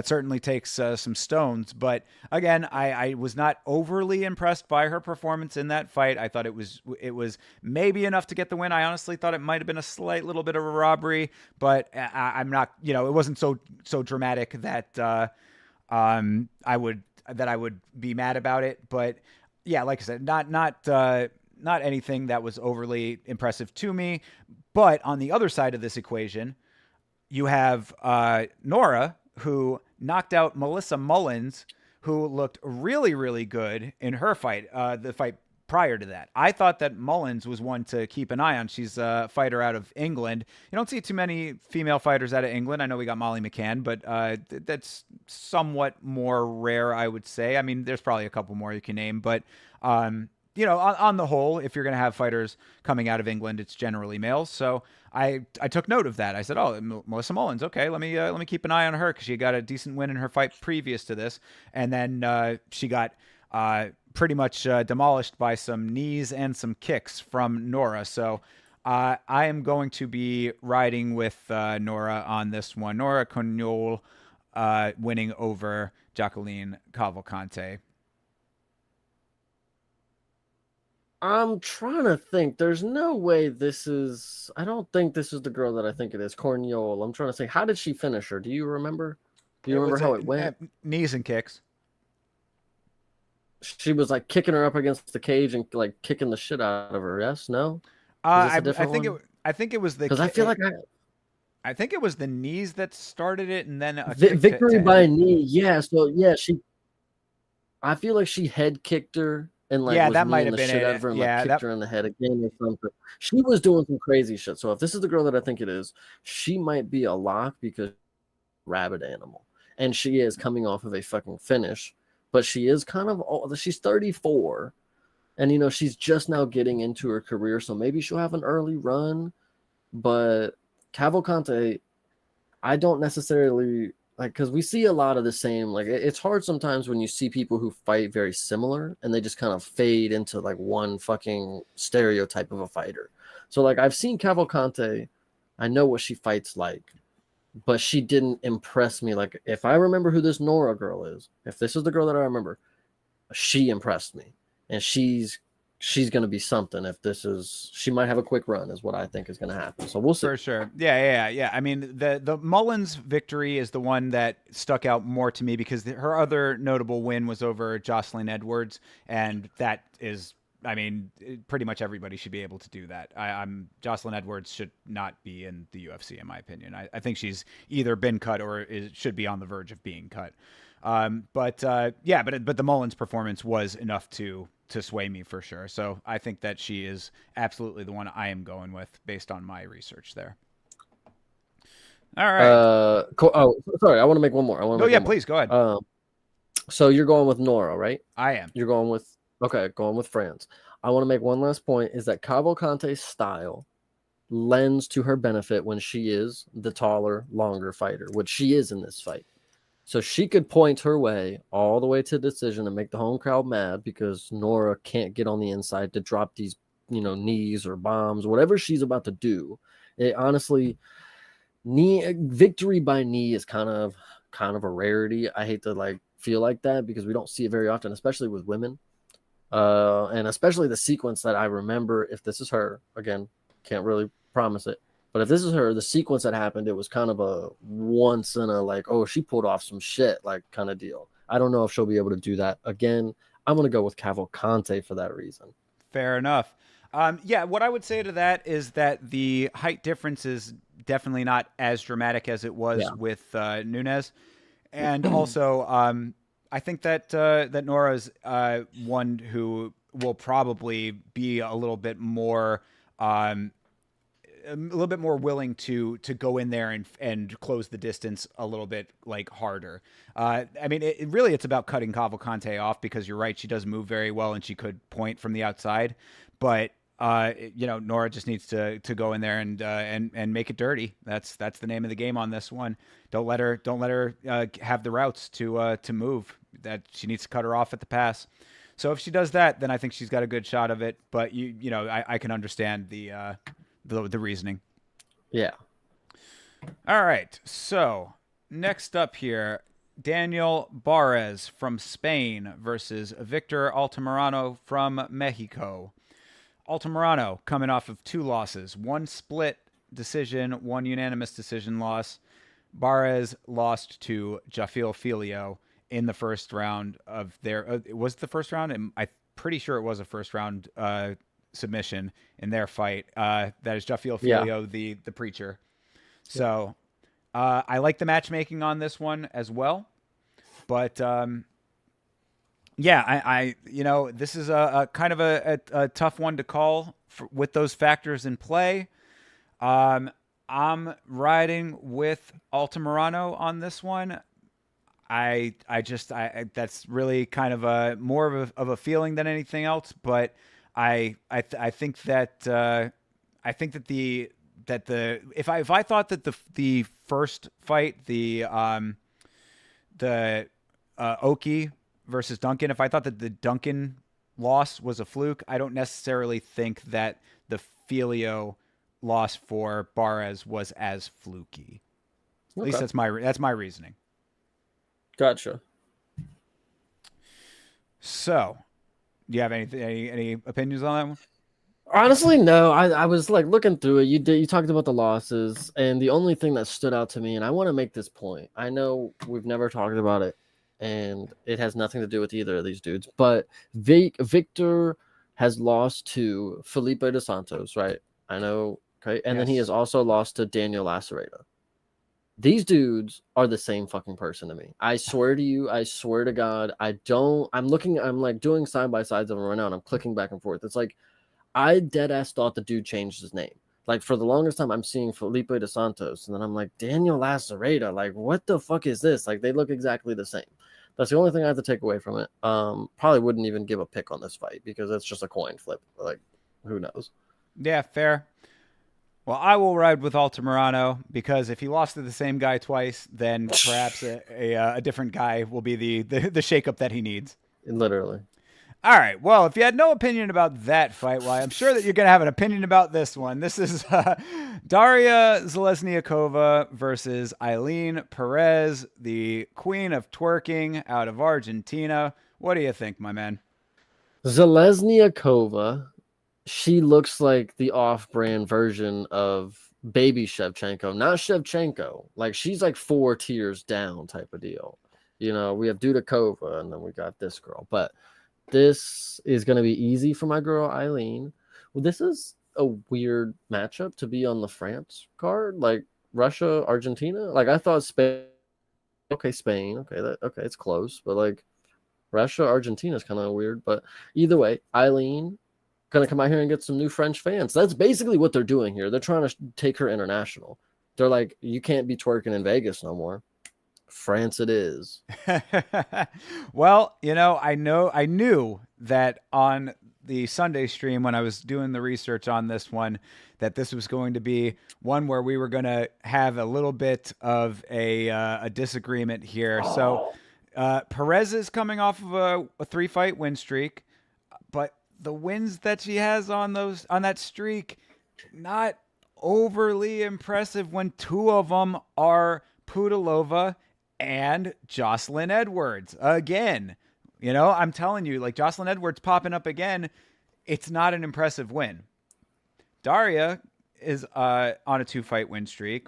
certainly takes some stones. But again, I was not overly impressed by her performance in that fight. I thought it was maybe enough to get the win. I honestly thought it might have been a slight little bit of a robbery, but I'm not. You know, it wasn't so dramatic that I would be mad about it. But yeah, like I said, not anything that was overly impressive to me. But on the other side of this equation, you have Nora, who knocked out Melissa Mullins, who looked really, really good in her fight, the fight prior to that. I thought that Mullins was one to keep an eye on. She's a fighter out of England. You don't see too many female fighters out of England. I know we got Molly McCann, but that's somewhat more rare, I would say. I mean, there's probably a couple more you can name, but you know, on the whole, if you're going to have fighters coming out of England, it's generally males. So I took note of that. I said, oh, Melissa Mullins. Okay, let me keep an eye on her because she got a decent win in her fight previous to this, and then she got pretty much demolished by some knees and some kicks from Nora. So I am going to be riding with Nora on this one. Nora Cognol winning over Jacqueline Cavalcante.
I'm trying to think. There's no way this is. I don't think this is the girl that I think it is. Corniol. I'm trying to think. How did she finish her? Do you remember? Do you remember how it went?
Knees and kicks.
She was like kicking her up against the cage and like kicking the shit out of her. Yes, no.
I think it was the,
because I feel like
I think it was the knees that started it, and then a
victory by knee. Yeah, so yeah, I feel like she head kicked her and like
that might have been it.
Out of her and, like, kicked her in the head again or something. She was doing some crazy shit. So if this is the girl that I think it is, she might be a lock because rabid animal, and she is coming off of a fucking finish. But she is kind of old. She's 34, and you know she's just now getting into her career, so maybe she'll have an early run. But Cavalcante, I don't necessarily like, because we see a lot of the same. Like it's hard sometimes when you see people who fight very similar and they just kind of fade into like one fucking stereotype of a fighter. So like I've seen Cavalcante, I know what she fights like, but she didn't impress me. Like if I remember who this Nora girl is, if this is the girl that I remember, she impressed me, and she's going to be something. If this is, she might have a quick run is what I think is going to happen. So we'll see.
For sure. Yeah. I mean, the Mullins victory is the one that stuck out more to me because her other notable win was over Jocelyn Edwards. And that is, I mean, pretty much everybody should be able to do that. Jocelyn Edwards should not be in the UFC, in my opinion. I think she's either been cut or should be on the verge of being cut. But the Mullins performance was enough to sway me for sure. So I think that she is absolutely the one I am going with based on my research there. All right.
Cool. Oh, sorry. I want to make one more.
Please go ahead.
So you're going with Nora, right?
I am.
You're going with. Okay, going with France. I want to make one last point, is that Cavalcante's style lends to her benefit when she is the taller, longer fighter, which she is in this fight. So she could point her way all the way to decision and make the home crowd mad because Nora can't get on the inside to drop these, knees or bombs, whatever she's about to do. It honestly, victory by knee is kind of a rarity. I hate to feel like that because we don't see it very often, especially with women. And especially the sequence that I remember, if this is her, again, can't really promise it, but if this is her, the sequence that happened, it was kind of a once in a she pulled off some shit kind of deal. I don't know if she'll be able to do that again. I'm going to go with Cavalcante for that reason.
Fair enough. Yeah, what I would say to that is that the height difference is definitely not as dramatic as it
Yeah.
was with Nunes, and also I think that that Nora's one who will probably be a little bit more willing to go in there and close the distance a little bit like harder. I mean, it's about cutting Cavalcante off because you're right, she does move very well and she could point from the outside, but Nora just needs to go in there and make it dirty. That's the name of the game on this one. Don't let her have the routes to move. That she needs to cut her off at the pass. So if she does that, then I think she's got a good shot of it. But I can understand the reasoning.
Yeah.
All right. So next up here, Daniel Barres from Spain versus Victor Altamirano from Mexico. Altamirano coming off of 2 losses, 1 split decision, 1 unanimous decision loss. Barres lost to Jafil Filio in the first round of their. Was it the first round? I'm pretty sure it was a first round submission in their fight. That is Jafil Filio, the preacher. So I like the matchmaking on this one as well, but this is a kind of a tough one to call with those factors in play. I'm riding with Altamirano on this one. I that's really kind of a more of a feeling than anything else, but I think that if I thought that the first fight, the Oki versus Duncan, if I thought that the Duncan loss was a fluke, I don't necessarily think that the Filio loss for Barres was as fluky. At least that's my reasoning.
Gotcha.
So, do you have any opinions on that one?
Honestly, no. I was like looking through it. You talked about the losses, and the only thing that stood out to me, and I want to make this point. I know we've never talked about it, and it has nothing to do with either of these dudes. But Victor has lost to Felipe dos Santos, right? I know, okay, and then he has also lost to Daniel Lacerda. These dudes are the same fucking person to me. I swear to you, I swear to God, I'm like doing side by sides of them right now, and I'm clicking back and forth. It's like I dead ass thought the dude changed his name. Like for the longest time, I'm seeing Felipe dos Santos, and then I'm like Daniel Lacerda. Like what the fuck is this? Like they look exactly the same. That's the only thing I have to take away from it. Probably wouldn't even give a pick on this fight because it's just a coin flip. Like who knows?
Yeah, fair. Well, I will ride with Altamirano because if he lost to the same guy twice, then perhaps a different guy will be the shakeup that he needs.
Literally.
All right. Well, if you had no opinion about that fight, well, I'm sure that you're going to have an opinion about this one. This is Daria Zelezniakova versus Eileen Perez, the queen of twerking out of Argentina. What do you think, my man?
Zelezniakova, she looks like the off-brand version of baby Shevchenko, not Shevchenko. Like she's like 4 tiers down type of deal. You know, we have Dudakova and then we got this girl, but this is going to be easy for my girl Eileen. Well, this is a weird matchup to be on the France card, like Russia, Argentina. Like I thought Spain. Okay, it's close, but like Russia, Argentina is kind of weird. But either way, Eileen gonna come out here and get some new French fans. That's basically what they're doing here. They're trying to take her international. They're like, you can't be twerking in Vegas no more. France it is.
Well, I knew that on the Sunday stream when I was doing the research on this one, that this was going to be one where we were going to have a little bit of a disagreement here. So Perez is coming off of a 3-fight win streak, but the wins that she has on that streak, not overly impressive when 2 of them are Pudilova and Jocelyn Edwards again. I'm telling you, like Jocelyn Edwards popping up again, it's not an impressive win. Daria is on a 2-fight win streak.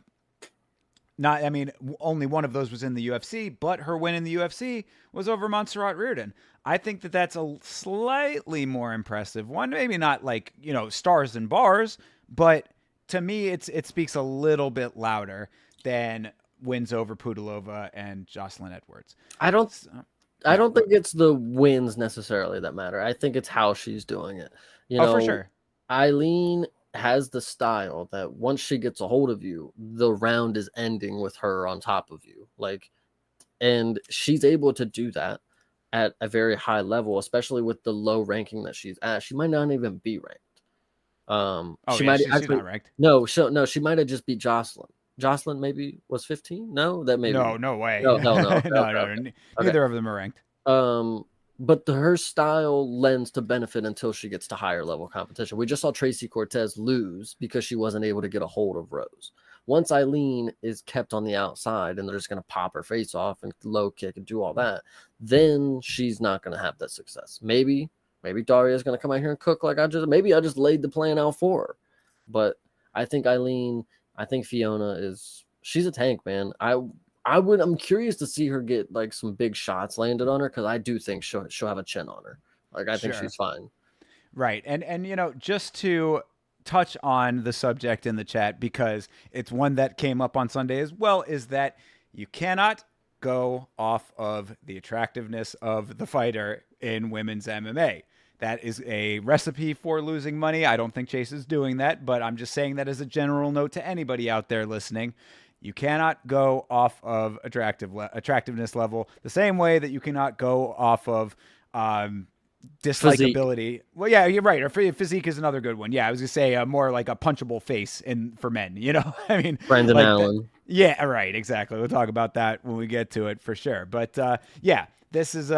Not, I mean, only one of those was in the UFC, but her win in the UFC was over Montserrat Reardon. I think that that's a slightly more impressive one. Maybe not like, stars and bars, but to me, it speaks a little bit louder than wins over Pudilova and Jocelyn Edwards.
I don't
So,
I don't think it's the wins necessarily that matter. I think it's how she's doing it.
for sure.
Eileen has the style that once she gets a hold of you, the round is ending with her on top of you. And she's able to do that at a very high level, especially with the low ranking that she's at. She might not even be ranked.
She's not ranked.
No, she might have just beat Jocelyn. Jocelyn maybe was 15. No, that maybe
no way.
No.
No. Neither of them are ranked.
But her style lends to benefit until she gets to higher level competition. We just saw Tracy Cortez lose because she wasn't able to get a hold of Rose. Once Eileen is kept on the outside and they're just going to pop her face off and low kick and do all that, then she's not going to have that success. Maybe Daria is going to come out here and cook like I just laid the plan out for her. But I think Fiona she's a tank, man. I'm curious to see her get like some big shots landed on her, because I do think she'll have a chin on her. I think she's fine.
Right. And just to touch on the subject in the chat, because it's one that came up on Sunday as well, is that you cannot go off of the attractiveness of the fighter in women's MMA. That is a recipe for losing money. I don't think Chase is doing that, but I'm just saying that as a general note to anybody out there listening. You cannot go off of attractiveness level the same way that you cannot go off of dislikability. Physique. Well, yeah, you're right. Or physique is another good one. Yeah, I was gonna say more like a punchable face for men. I mean,
Brandon Allen.
Yeah, right. Exactly. We'll talk about that when we get to it for sure. But yeah, this is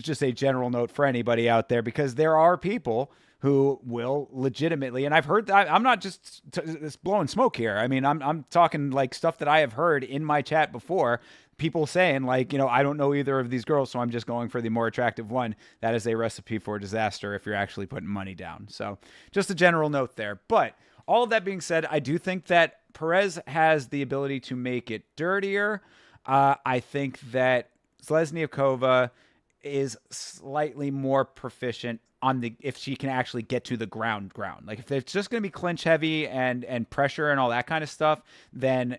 just a general note for anybody out there, because there are people who will legitimately, and I've heard that, I'm not just blowing smoke here. I mean, I'm talking like stuff that I have heard in my chat before, people saying like, I don't know either of these girls, so I'm just going for the more attractive one. That is a recipe for disaster if you're actually putting money down. So just a general note there. But all of that being said, I do think that Perez has the ability to make it dirtier. I think that Selezniakova is slightly more proficient if she can actually get to the ground. Like if it's just going to be clinch heavy and pressure and all that kind of stuff, then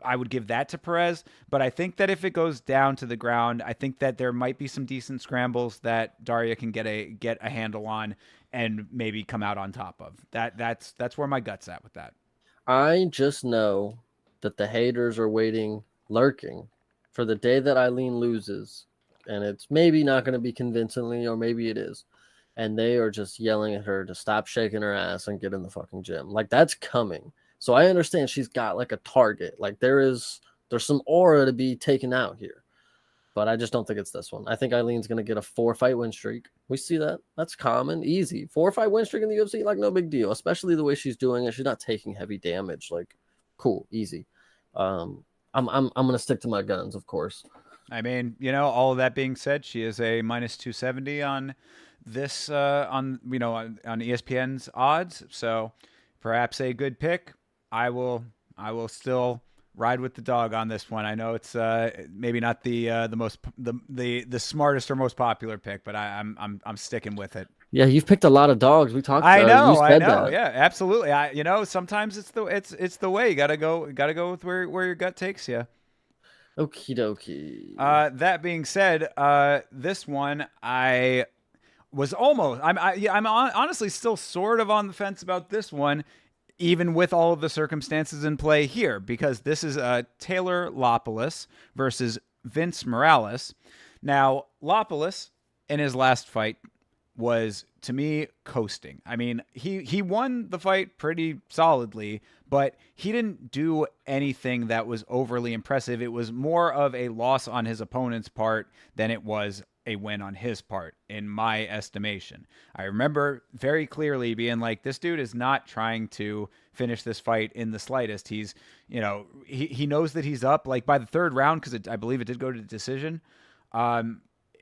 I would give that to Perez. But I think that if it goes down to the ground, I think that there might be some decent scrambles that Daria can get a handle on and maybe come out on top of. That's where my gut's at with that.
I just know that the haters are lurking for the day that Eileen loses, and it's maybe not going to be convincingly, or maybe it is. And they are just yelling at her to stop shaking her ass and get in the fucking gym. Like, that's coming. So I understand she's got like a target. Like there's some aura to be taken out here. But I just don't think it's this one. I think Eileen's going to get a 4-fight win streak. We see that. That's common, easy. 4-fight win streak in the UFC, like no big deal, especially the way she's doing it. She's not taking heavy damage. Like, cool, easy. I'm going to stick to my guns, of course.
I mean, all of that being said, she is a minus 270 on this on ESPN's odds, so perhaps a good pick. I will still ride with the dog on this one. I know it's maybe not the smartest or most popular pick, but I'm sticking with it.
Yeah, you've picked a lot of dogs. We talked.
I know. That. Yeah, absolutely. Sometimes it's the way you gotta go with where your gut takes you.
Okie dokie.
That being said, this one I'm honestly still sort of on the fence about this one, even with all of the circumstances in play here, because this is Taylor Lopoulos versus Vince Morales. Now, Lopoulos in his last fight was, to me, coasting. I mean, he won the fight pretty solidly, but he didn't do anything that was overly impressive. It was more of a loss on his opponent's part than it was a win on his part, in my estimation. I remember very clearly being like, this dude is not trying to finish this fight in the slightest. He's, he knows that he's up, like by the third round, because I believe it did go to decision.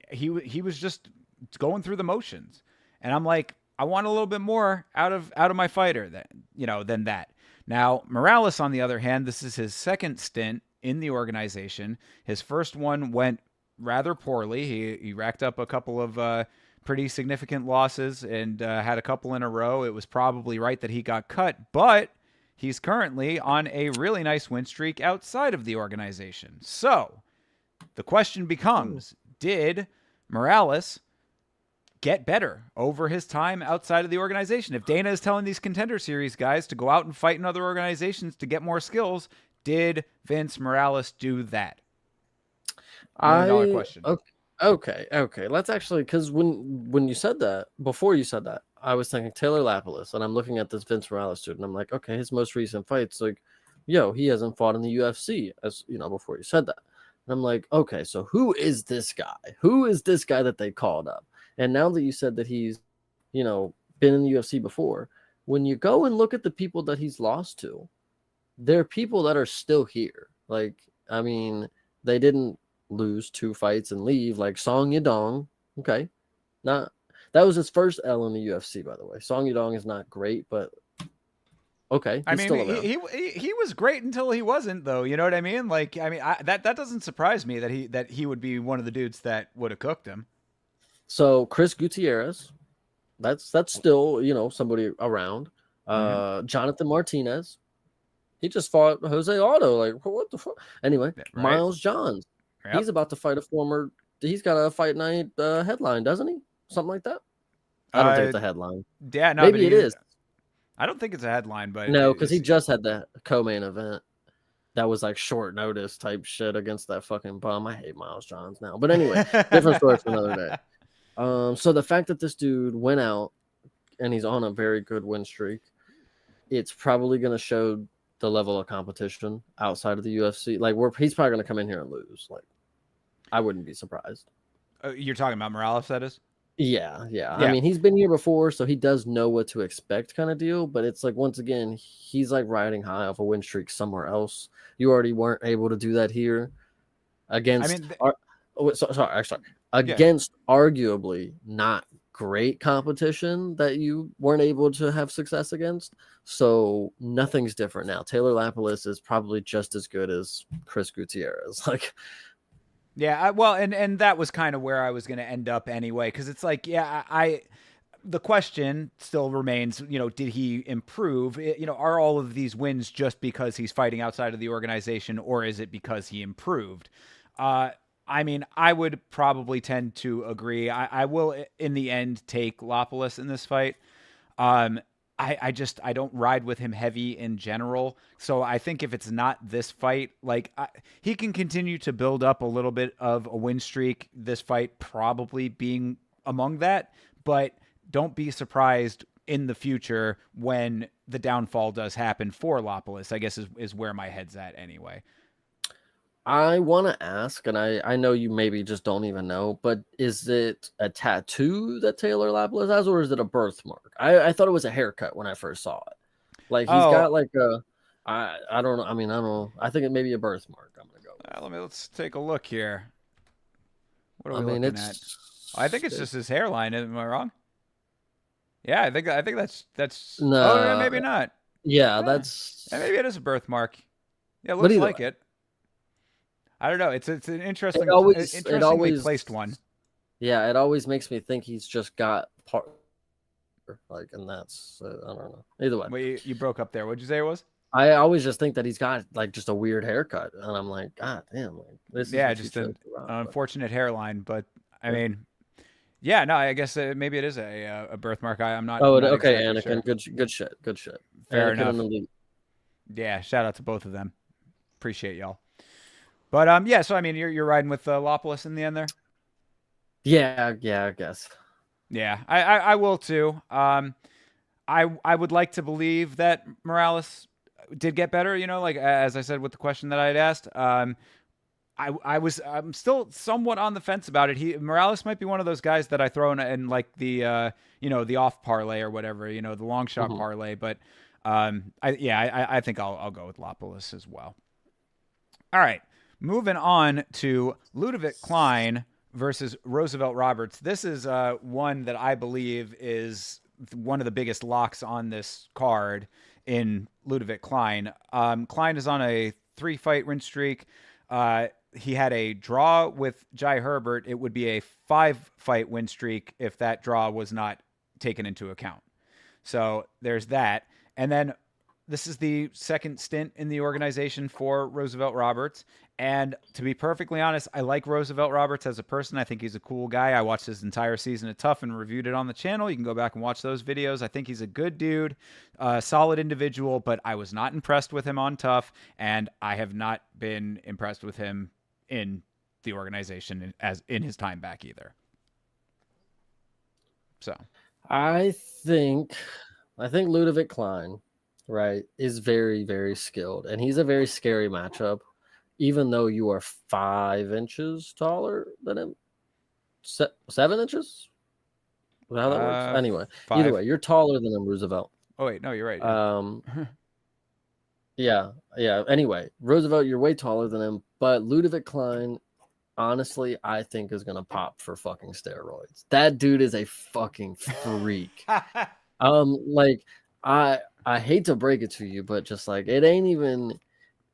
He was just going through the motions, and I'm like, I want a little bit more out of my fighter than that. Now, Morales, on the other hand, this is his second stint in the organization. His first one went rather poorly. He racked up a couple of pretty significant losses and had a couple in a row. It was probably right that he got cut, but he's currently on a really nice win streak outside of the organization. So the question becomes, did Morales get better over his time outside of the organization? If Dana is telling these Contender Series guys to go out and fight in other organizations to get more skills, did Vince Morales do that? $1 million question.
Okay. Let's actually, because when you said that, before you said that, I was thinking Taylor Lapilus, and I'm looking at this Vince Morales dude, and I'm like, okay, his most recent fights, like, he hasn't fought in the UFC, as you know, before you said that. And I'm like, okay, so who is this guy? Who is this guy that they called up? And now that you said that he's, been in the UFC before, when you go and look at the people that he's lost to, there are people that are still here. Like, I mean, they didn't lose 2 fights and leave, like Song Yadong. Okay. That was his first L in the UFC, by the way. Song Yadong is not great, but okay.
I mean, he was great until he wasn't, though. You know what I mean? Like, I mean, that doesn't surprise me that he would be one of the dudes that would have cooked him.
So Chris Gutierrez, that's still, somebody around. Jonathan Martinez, he just fought Jose Aldo. Like, what the fuck? Anyway, right. Miles Johns, he's about to fight he's got a fight night headline, doesn't he? Something like that. I don't think it's a headline.
Yeah, no,
maybe it is.
I don't think it's a headline, but
no, because he just had the co-main event. That was like short notice type shit against that fucking bum. I hate Miles Johns now, but anyway, different story for another day. So the fact that this dude went out and he's on a very good win streak, it's probably going to show the level of competition outside of the UFC. Like, he's probably going to come in here and lose. Like, I wouldn't be surprised.
You're talking about Morales, that is?
Yeah. I mean, he's been here before, so he does know what to expect kind of deal. But it's like, once again, he's like riding high off a win streak somewhere else. You already weren't able to do that here against... against arguably not great competition that you weren't able to have success against. So nothing's different now. Taylor Lapilus is probably just as good as Chris Gutierrez. Like,
yeah, well, and that was kind of where I was going to end up anyway, because it's like, the question still remains, did he improve? Are all of these wins just because he's fighting outside of the organization, or is it because he improved? I mean, I would probably tend to agree. I will, in the end, take Lapilus in this fight. I don't ride with him heavy in general. So I think if it's not this fight, like he can continue to build up a little bit of a win streak. This fight probably being among that, but don't be surprised in the future when the downfall does happen for Lapilus, I guess is where my head's at anyway.
I want to ask, and I know you maybe just don't even know, but is it a tattoo that Taylor Lapilus has, or is it a birthmark? I thought it was a haircut when I first saw it. Like, he's got like I don't know. I mean, I don't know. I think it may be a birthmark. I'm going to go with.
Let's take a look here. What are we looking at? I think it's just his hairline. Am I wrong? Yeah, I think that's
no.
Oh, maybe not.
Yeah, that's
maybe it is a birthmark. Yeah, it looks like it. I don't know. It's an interesting, interestingly placed one.
Yeah, it always makes me think he's just got part, like, and that's I don't know. Either way,
wait, you broke up there. What'd you say it was?
I always just think that he's got like just a weird haircut, and I'm like, God damn, like this.
Yeah, just an unfortunate hairline, but I mean, yeah, no, I guess maybe it is a birthmark. I'm not.
Oh,
I'm not
okay,
exactly
Anakin,
sure.
good shit.
Fair
Anakin
enough. Yeah, shout out to both of them. Appreciate y'all. But yeah, so I mean, you're riding with Lapilus in the end there.
Yeah, I guess.
Yeah, I will too. I would like to believe that Morales did get better. Like as I said with the question that I had asked. I'm still somewhat on the fence about it. Morales might be one of those guys that I throw in like the the off parlay or whatever, the long shot parlay. But I think I'll go with Lapilus as well. All right. Moving on to Ludovic Klein versus Roosevelt Roberts. This is one that I believe is one of the biggest locks on this card in Ludovic Klein. Klein is on a 3-fight win streak. He had a draw with Jai Herbert. It would be a 5-fight win streak if that draw was not taken into account. So there's that. And then this is the second stint in the organization for Roosevelt Roberts. And to be perfectly honest, I like Roosevelt Roberts as a person. I think he's a cool guy. I watched his entire season of Tough and reviewed it on the channel. You can go back and watch those videos. I think he's a good dude, solid individual, but I was not impressed with him on Tough, and I have not been impressed with him in the organization as in his time back either. So
I think Ludovic Klein, right, is very, very skilled, and he's a very scary matchup. Even though you are 5 inches taller than him, 7 inches? Is that how that works? Anyway, 5. Either way, you're taller than him, Roosevelt.
Oh wait, no, you're right.
Yeah. Anyway, Roosevelt, you're way taller than him, but Ludovic Klein, honestly, I think is gonna pop for fucking steroids. That dude is a fucking freak. Like I hate to break it to you, but just like it ain't even.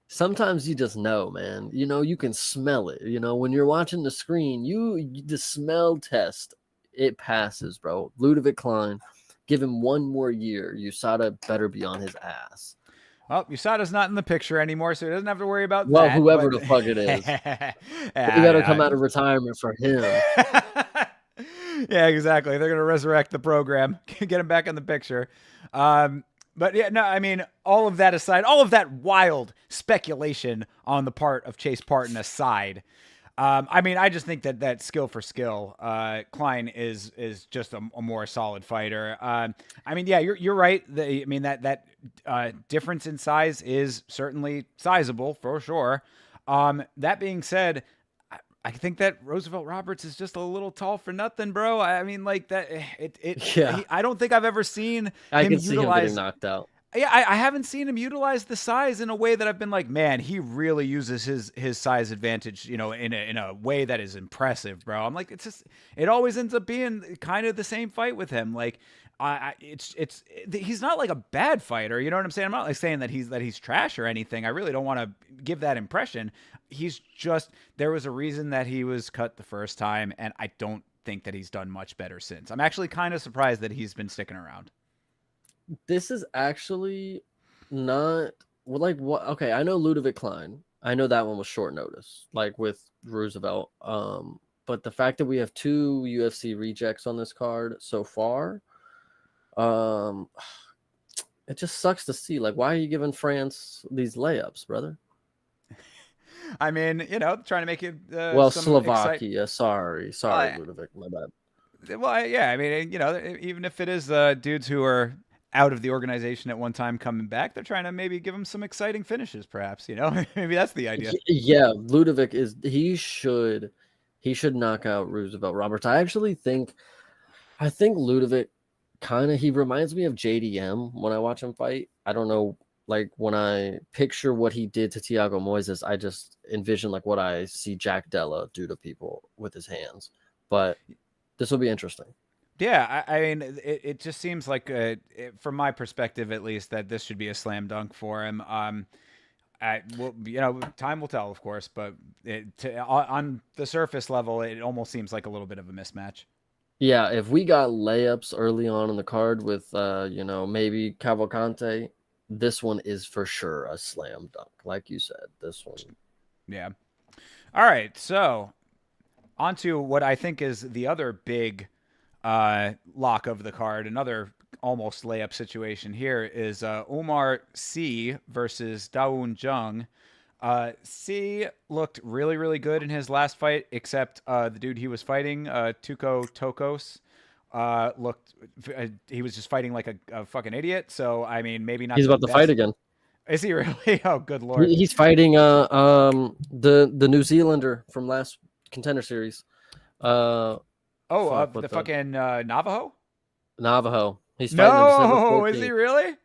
Sometimes you just know, man. You know, you can smell it. You know, when you're watching the screen, the smell test, it passes, bro. Ludovic Klein, give him 1 more year. USADA better be on his ass.
Well, USADA's not in the picture anymore, so he doesn't have to worry about that.
Well, whoever the fuck it is. You better come out of retirement for him.
Yeah, exactly. They're going to resurrect the program, get him back in the picture. But yeah, no, I mean, all of that aside, all of that wild speculation on the part of Chase Parton aside, I mean, I just think that skill for skill, Klein is just a more solid fighter. I mean, yeah, you're right. I mean, that difference in size is certainly sizable for sure. That being said, I think that Roosevelt Roberts is just a little tall for nothing, bro. I mean, like that. I don't think I've ever seen him
getting knocked out.
Yeah, I haven't seen him utilize the size in a way that I've been like, man, he really uses his size advantage, you know, in a way that is impressive, bro. I'm like, it always ends up being kind of the same fight with him. Like, he's not like a bad fighter, you know what I'm saying? I'm not like saying that he's trash or anything. I really don't want to give that impression. He's just, there was a reason that he was cut the first time, and I don't think that he's done much better since. I'm actually kind of surprised that he's been sticking around.
This is actually not like what. Okay, I know Ludovic Klein. I know that one was short notice, like with Roosevelt. But the fact that we have 2 UFC rejects on this card so far, it just sucks to see. Like, why are you giving France these layups, brother?
I mean, you know, trying to make it.
Slovakia. Sorry, Ludovic, my bad.
Well, yeah, I mean, you know, even if it is dudes who are out of the organization at one time coming back, they're trying to maybe give them some exciting finishes, perhaps, you know. Maybe that's the idea.
Yeah, Ludovic he should knock out Roosevelt Roberts. I think Ludovic he reminds me of JDM when I watch him fight. I don't know, like when I picture what he did to Thiago Moises, I just envision like what I see Jack Della do to people with his hands. But this will be interesting.
Yeah, I mean, it just seems like, from my perspective at least, that this should be a slam dunk for him. You know, time will tell, of course, but on the surface level, it almost seems like a little bit of a mismatch.
Yeah, if we got layups early on in the card with, you know, maybe Cavalcante, this one is for sure a slam dunk. Like you said, this one.
Yeah. All right, so on to what I think is the other big lock of the card. Another almost layup situation here is Omar C versus Dawoon Jung. C looked really, really good in his last fight, except the dude he was fighting, Tuko Tokos, he was just fighting like a fucking idiot. So, I mean, maybe not.
He's about to fight again.
Is he really? Oh, good Lord.
He's fighting the New Zealander from last Contender series.
The fucking Navajo?
Navajo. He's fighting
No, is he really?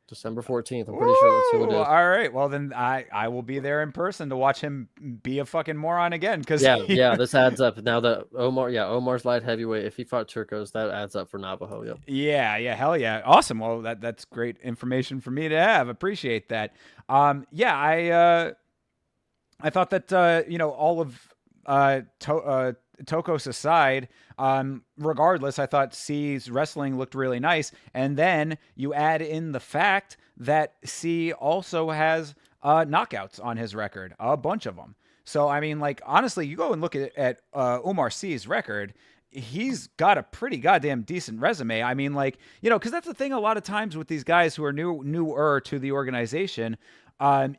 December 14th. I'm pretty sure that's who it
Ooh,
is.
all right. Well, then I will be there in person to watch him be a fucking moron again. Because
Yeah, yeah, this adds up. Now that Omar's light heavyweight. If he fought Turcos, that adds up for Navajo. Yep.
yeah, hell yeah, awesome. Well, that's great information for me to have. Appreciate that. Yeah, I thought that all of Tokos aside, regardless, I thought C's wrestling looked really nice. And then you add in the fact that C also has knockouts on his record, a bunch of them. So I mean, like honestly, you go and look at Omar C's record. He's got a pretty goddamn decent resume. I mean, like because that's the thing. A lot of times with these guys who are newer to the organization,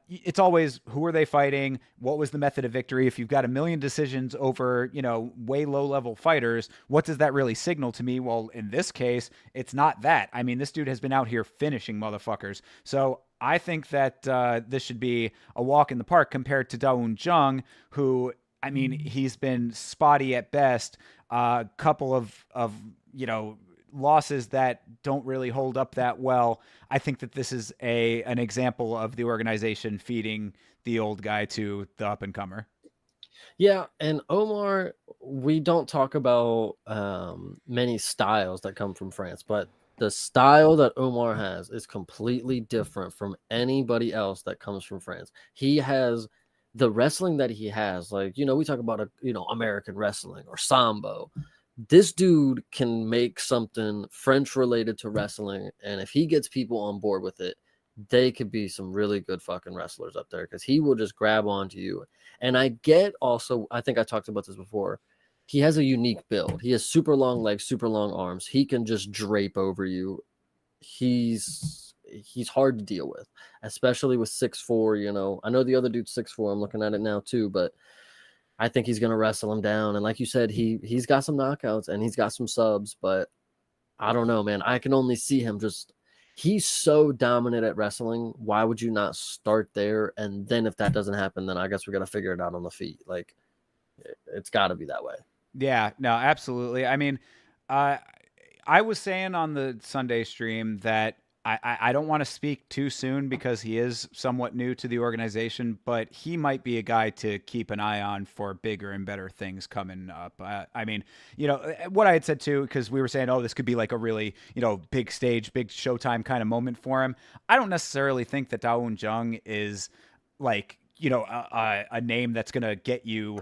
it's always who are they fighting? What was the method of victory? If you've got a million decisions over, way low level fighters, what does that really signal to me? Well, in this case, it's not that. I mean, this dude has been out here finishing motherfuckers. So I think that this should be a walk in the park compared to Dawoon Jung, who, I mean, he's been spotty at best. A couple of losses that don't really hold up that well. I think that this is an example of the organization feeding the old guy to the up and comer.
Yeah, and Omar, we don't talk about many styles that come from France, but the style that Omar has is completely different from anybody else that comes from France. He has the wrestling that he has, like we talk about American wrestling or sambo. This dude can make something French related to wrestling, and if he gets people on board with it, they could be some really good fucking wrestlers up there because he will just grab onto you. And I get also, I think I talked about this before. He has a unique build. He has super long legs, super long arms. He can just drape over you. He's hard to deal with, especially with 6'4". I know the other dude's 6'4". I'm looking at it now too, but I think he's gonna wrestle him down. And like you said, he's got some knockouts and he's got some subs, but I don't know, man. I can only see him just. He's so dominant at wrestling. Why would you not start there? And then if that doesn't happen, then I guess we got to figure it out on the feet. Like, it's got to be that way.
Yeah, no, absolutely. I mean, I was saying on the Sunday stream that I don't want to speak too soon because he is somewhat new to the organization, but he might be a guy to keep an eye on for bigger and better things coming up. I mean, what I had said too, because we were saying, oh, this could be like a really, big stage, big showtime kind of moment for him. I don't necessarily think that Dawoon Jung is like, a name that's going to get you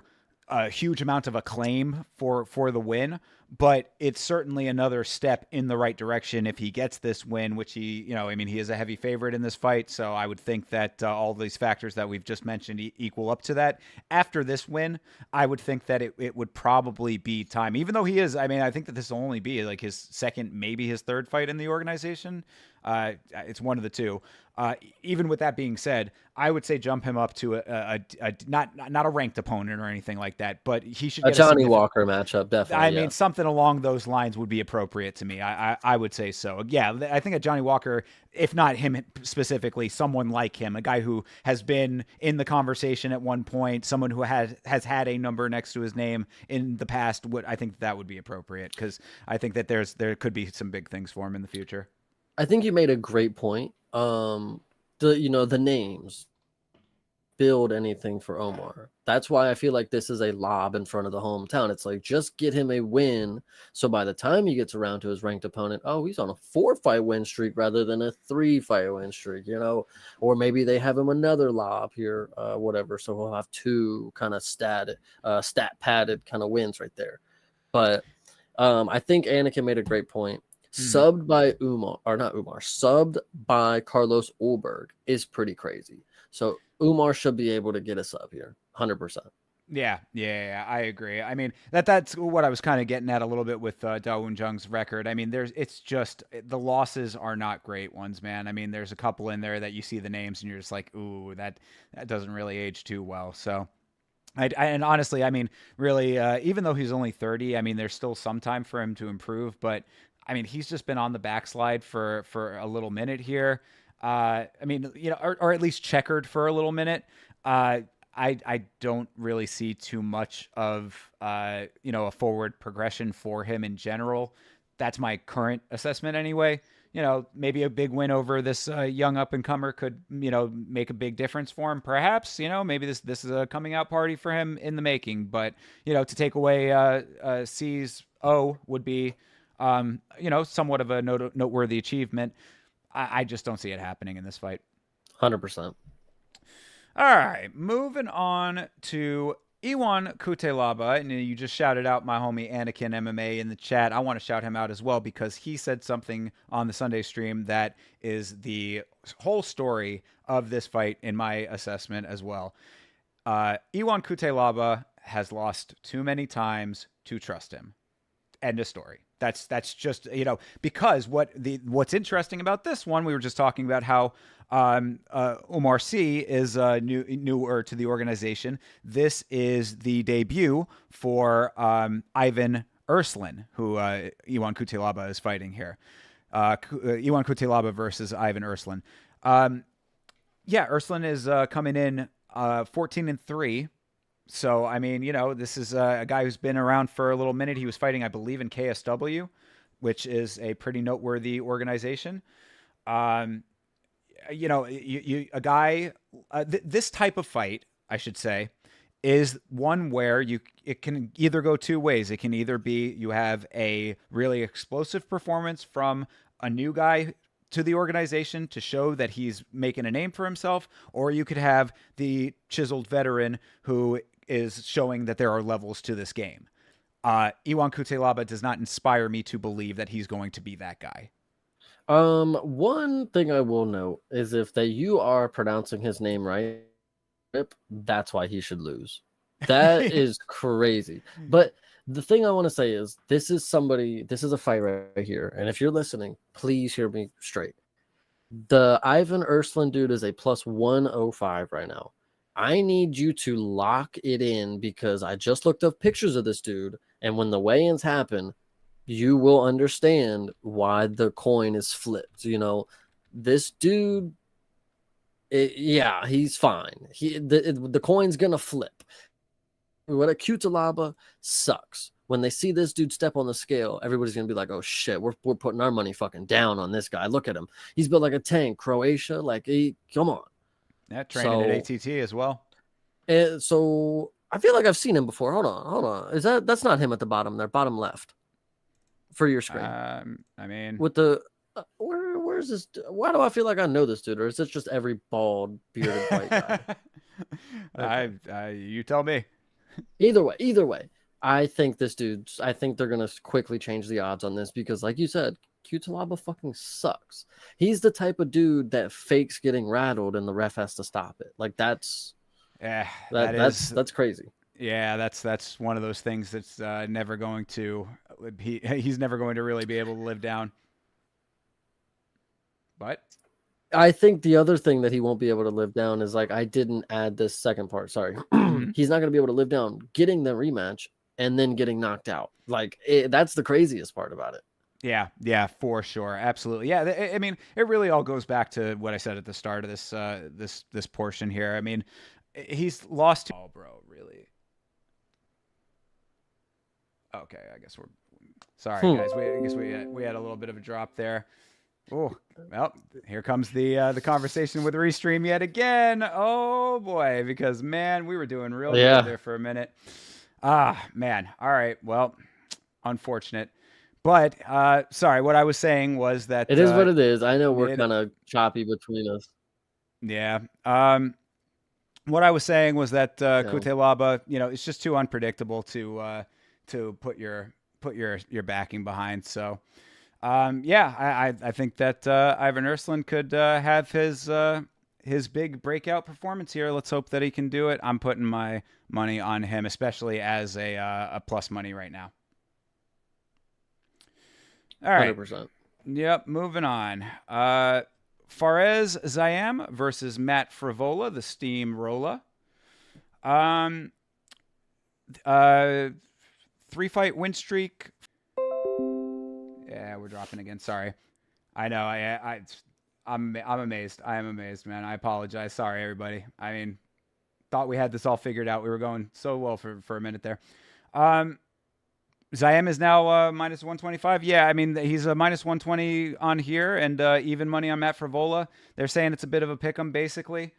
a huge amount of acclaim for the win, but it's certainly another step in the right direction if he gets this win, which he is a heavy favorite in this fight. So I would think that all these factors that we've just mentioned equal up to that. After this win, I would think that it would probably be time, even though he is, I think that this will only be like his second, maybe his third fight in the organization. It's one of the two. Even with that being said, I would say jump him up to a not a ranked opponent or anything like that, but he should get
a Johnny Walker matchup, definitely.
I mean, something along those lines would be appropriate to me. I would say so. Yeah, I think a Johnny Walker, if not him specifically, someone like him, a guy who has been in the conversation at one point, someone who has had a number next to his name in the past, I think that would be appropriate because I think that there could be some big things for him in the future.
I think you made a great point. The names build anything for Omar. That's why I feel like this is a lob in front of the hometown. It's like, just get him a win. So by the time he gets around to his ranked opponent, oh, he's on a 4-fight win streak rather than a 3-fight win streak, or maybe they have him another lob here, whatever. So he'll have 2 kind of stat padded kind of wins right there. But I think Anakin made a great point. Subbed by subbed by Carlos Ulberg is pretty crazy. So Umar should be able to get us up here, 100%.
Yeah, I agree. I mean, that's what I was kind of getting at a little bit with Dawoon Jung's record. I mean, it's just the losses are not great ones, man. I mean, there's a couple in there that you see the names and you're just like, ooh, that doesn't really age too well. So. And honestly, I mean, really, even though he's only 30, I mean, there's still some time for him to improve. But I mean, he's just been on the backslide for a little minute here. I mean, or at least checkered for a little minute. I don't really see too much of a forward progression for him in general. That's my current assessment anyway. Maybe a big win over this young up and comer could, make a big difference for him. Perhaps, maybe this is a coming out party for him in the making. But to take away C's O would be, somewhat of a noteworthy achievement. I just don't see it happening in this fight.
100%.
All right, moving on to Iwan Kutelaba, and you just shouted out my homie Anakin MMA in the chat. I want to shout him out as well because he said something on the Sunday stream that is the whole story of this fight in my assessment as well. Iwan Kutelaba has lost too many times to trust him. End of story. That's just, because what's interesting about this one, we were just talking about how Omar Sy is newer to the organization. This is the debut for Ivan Erslan, who Iwan Kutelaba is fighting here. Iwan Kutelaba versus Ivan Erslan. Erslan is coming in 14-3. So, I mean, this is a guy who's been around for a little minute. He was fighting, I believe, in KSW, which is a pretty noteworthy organization. A guy, this type of fight, I should say, is one where it can either go two ways. It can either be you have a really explosive performance from a new guy to the organization to show that he's making a name for himself, or you could have the chiseled veteran who is showing that there are levels to this game. Iwan Kutelaba does not inspire me to believe that he's going to be that guy.
One thing I will note is if you are pronouncing his name right, that's why he should lose. That is crazy. But the thing I want to say is this is a fight right here. And if you're listening, please hear me straight. The Ivan Erslan dude is a plus 105 right now. I need you to lock it in because I just looked up pictures of this dude. And when the weigh-ins happen, you will understand why the coin is flipped. This dude, he's fine. The coin's going to flip. What a Kutelaba sucks. When they see this dude step on the scale, everybody's going to be like, oh, shit, we're putting our money fucking down on this guy. Look at him. He's built like a tank. Croatia, come on.
Yeah, training at ATT as well.
So I feel like I've seen him before. Hold on. That's not him at the bottom there, bottom left for your screen.
I mean,
with the where's this? Why do I feel like I know this dude, or is it just every bald bearded white guy?
Okay. You tell me.
Either way, I think they're gonna quickly change the odds on this because, like you said, Kutelaba fucking sucks. He's the type of dude that fakes getting rattled and the ref has to stop it. Like that's crazy.
Yeah, that's one of those things that's never going to he's never going to really be able to live down. But
I think the other thing that he won't be able to live down is I didn't add this second part. Sorry. He's not going to be able to live down getting the rematch and then getting knocked out. That's the craziest part about it.
Yeah, for sure. Absolutely. Yeah, I mean, it really all goes back to what I said at the start of this portion here. I mean, he's lost to... Oh, bro, really? Okay, I guess we're... Sorry, guys. I guess we had a little bit of a drop there. Oh, well, here comes the conversation with Restream yet again. Oh, boy, because, man, we were doing real good there for a minute. Man. All right, well, unfortunate. But, sorry, what I was saying was that...
It is what it is. I know we're kind of choppy between us.
Yeah. What I was saying was that Kutelaba, it's just too unpredictable to put your backing behind. So, I think that Ivan Erslan could have his big breakout performance here. Let's hope that he can do it. I'm putting my money on him, especially as a plus money right now. All right.
100%.
Yep. Moving on. Fares Zayam versus Matt Frivola, the Steamroller. 3-fight win streak. Yeah, we're dropping again. Sorry. I know. I'm amazed. I am amazed, man. I apologize. Sorry, everybody. I mean, thought we had this all figured out. We were going so well for a minute there. Zaim is now minus 125. Yeah, I mean he's a minus 120 on here, and even money on Matt Frivola. They're saying it's a bit of a pick 'em basically.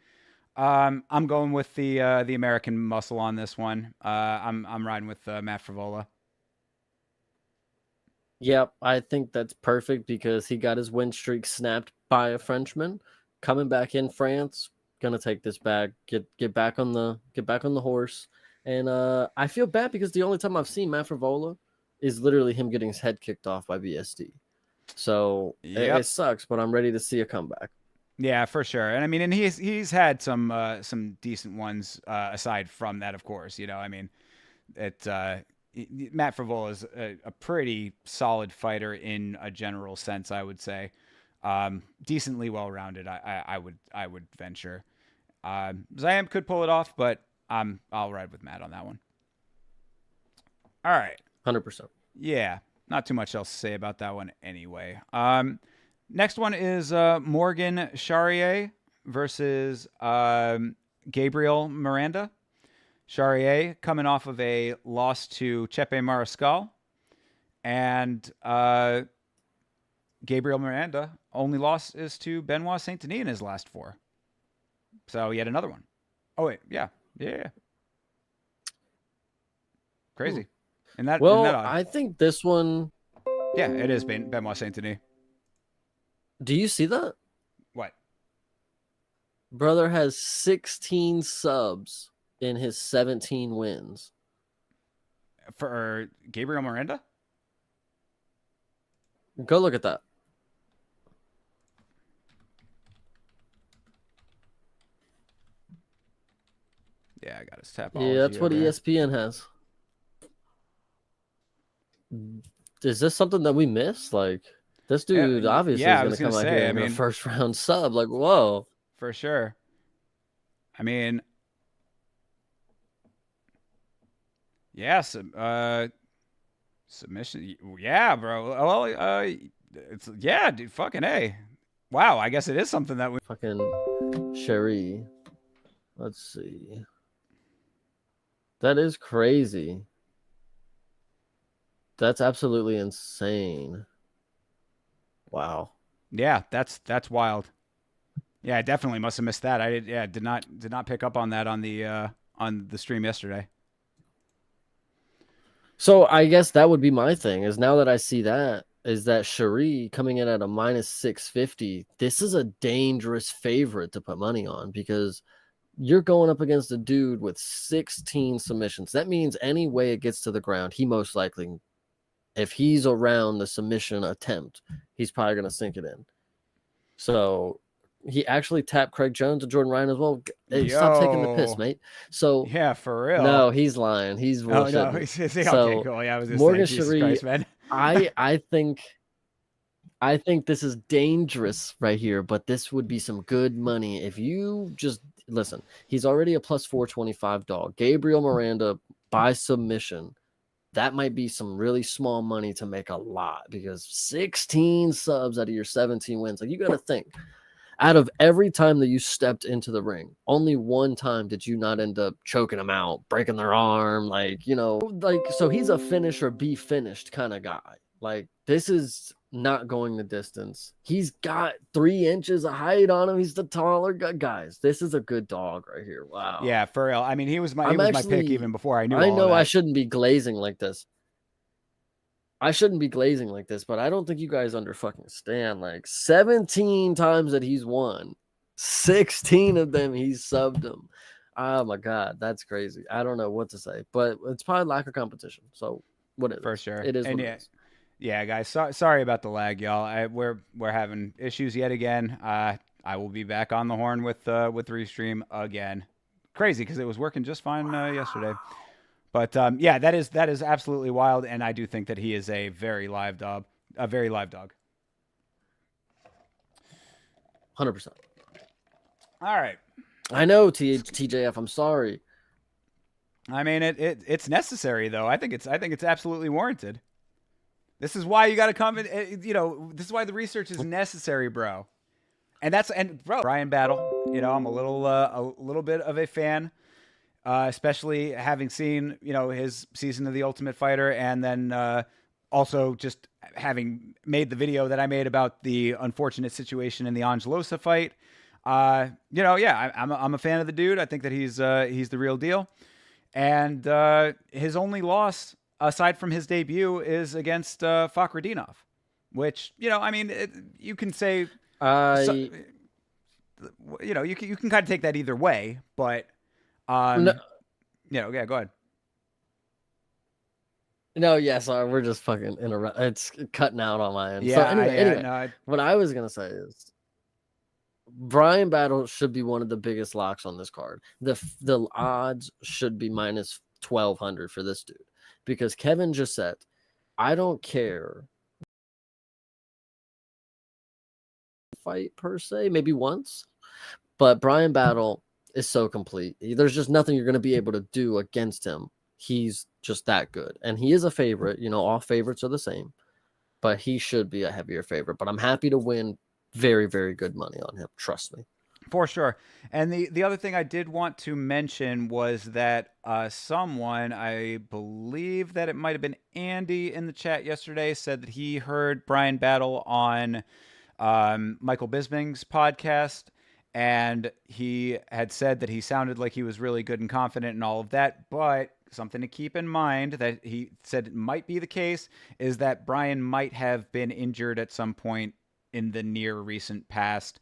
I'm going with the American muscle on this one. I'm riding with Matt Frivola.
Yep, I think that's perfect because he got his win streak snapped by a Frenchman. Coming back in France, gonna take this back, get back on the horse. And I feel bad because the only time I've seen Matt Frivola is literally him getting his head kicked off by BSD. So
Yep.
it sucks, but I'm ready to see a comeback.
Yeah, for sure. And I mean, and he's had some decent ones aside from that, of course. You know, I mean, Matt Frivola is a pretty solid fighter in a general sense, I would say. Decently well rounded, I would venture. Zaim could pull it off, but I'll ride with Matt on that one. All right.
100%.
Yeah, not too much else to say about that one anyway. Next one is Morgan Charrier versus Gabriel Miranda. Charrier coming off of a loss to Chepe Mariscal. And Gabriel Miranda, only loss is to Benoit Saint-Denis in his last 4. So yet another one. Oh, wait. Yeah. Crazy. And that,
well,
isn't that odd?
I think this one.
Yeah, it is Benoit Saint-Denis.
Do you see that?
What?
Brother has 16 subs in his 17 wins.
For Gabriel Miranda?
Go look at that.
Yeah, I got his tap.
Yeah, that's what ESPN has. Is this something that we missed? Like, this dude obviously is going to come out here in a first round sub. Like, whoa.
For sure. I mean, yeah, submission. Yeah, bro. Well, it's yeah, dude. Fucking A. Wow, I guess it is something that we
fucking Sherry. Let's see. That is crazy. That's absolutely insane. Wow.
Yeah, that's wild. Yeah, I definitely must have missed that. I did not pick up on that on the stream yesterday.
So I guess that would be my thing. Is now that I see that, is that Cherie coming in at a minus 650. This is a dangerous favorite to put money on because you're going up against a dude with 16 submissions. That means any way it gets to the ground, he most likely, if he's around the submission attempt, he's probably going to sink it in. So he actually tapped Craig Jones and Jordan Ryan as well. Hey, stop taking the piss, mate. So
yeah, for real.
No, he's lying. He's bullshitting.
Oh, no. Okay, cool. Yeah, I was just
Morgan
saying, Jesus Christ, man.
I think this is dangerous right here, but this would be some good money if you just listen. He's already a plus 425 dog. Gabriel Miranda by submission. That might be some really small money to make a lot because 16 subs out of your 17 wins. Like, you got to think, out of every time that you stepped into the ring, only one time did you not end up choking them out, breaking their arm. So he's a finish or be finished kind of guy. Like, this is not going the distance. He's got 3 inches of height on him. He's the taller guy. Guys, this is a good dog right here. Wow.
Yeah, for real. I mean, he was my pick even before I knew.
I know I shouldn't be glazing like this. But I don't think you guys understand. Like, 17 times that he's won, 16 of them he's subbed him. Oh my God, that's crazy. I don't know what to say, but it's probably lack of competition. So what is it?
For sure.
It is what it is.
Yeah, guys. Sorry about the lag, y'all. We're having issues yet again. I will be back on the horn with Restream again. Crazy because it was working just fine yesterday. But yeah, that is absolutely wild, and I do think that he is a very live dog.
100%.
All right.
I know, TJF. I'm sorry.
I mean, it's necessary though. I think it's absolutely warranted. This is why you got to come in. This is why the research is necessary, bro. And bro, Brian Battle. I'm a little bit of a fan. especially having seen, his season of The Ultimate Fighter, and then also just having made the video that I made about the unfortunate situation in the Angelosa fight. I'm a fan of the dude. I think that he's the real deal. And his only loss, aside from his debut, is against Fakhretdinov, which, you can say,
I
you can kind of take that either way, but,
no,
yeah, go ahead.
no, yeah, sorry, we're just fucking it's cutting out on my end.
Yeah,
So anyway,
no,
what I was gonna say is Bryan Battle should be one of the biggest locks on this card. The odds should be minus 1,200 for this dude because Kevin just said, I don't care fight per se, maybe once, but Bryan Battle is so complete. There's just nothing you're going to be able to do against him. He's just that good, and he is a favorite. All favorites are the same, but he should be a heavier favorite. But I'm happy to win very, very good money on him. Trust me.
For sure. And the other thing I did want to mention was that someone, I believe that it might have been Andy in the chat yesterday, said that he heard Bryan Battle on Michael Bisping's podcast, and he had said that he sounded like he was really good and confident and all of that, but something to keep in mind that he said it might be the case is that Bryan might have been injured at some point in the near recent past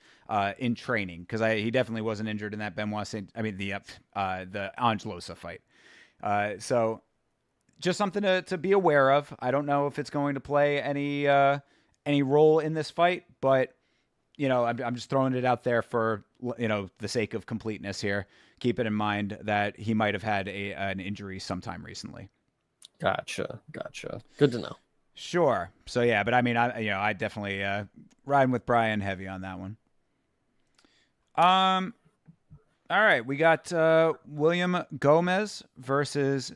in training, because he definitely wasn't injured in that the Angelosa fight. So just something to be aware of. I don't know if it's going to play any role in this fight, but I'm just throwing it out there for the sake of completeness here. Keep it in mind that he might have had an injury sometime recently.
Gotcha. Good to know.
Sure. So yeah, but I definitely riding with Bryan heavy on that one. All right, we got William Gomez versus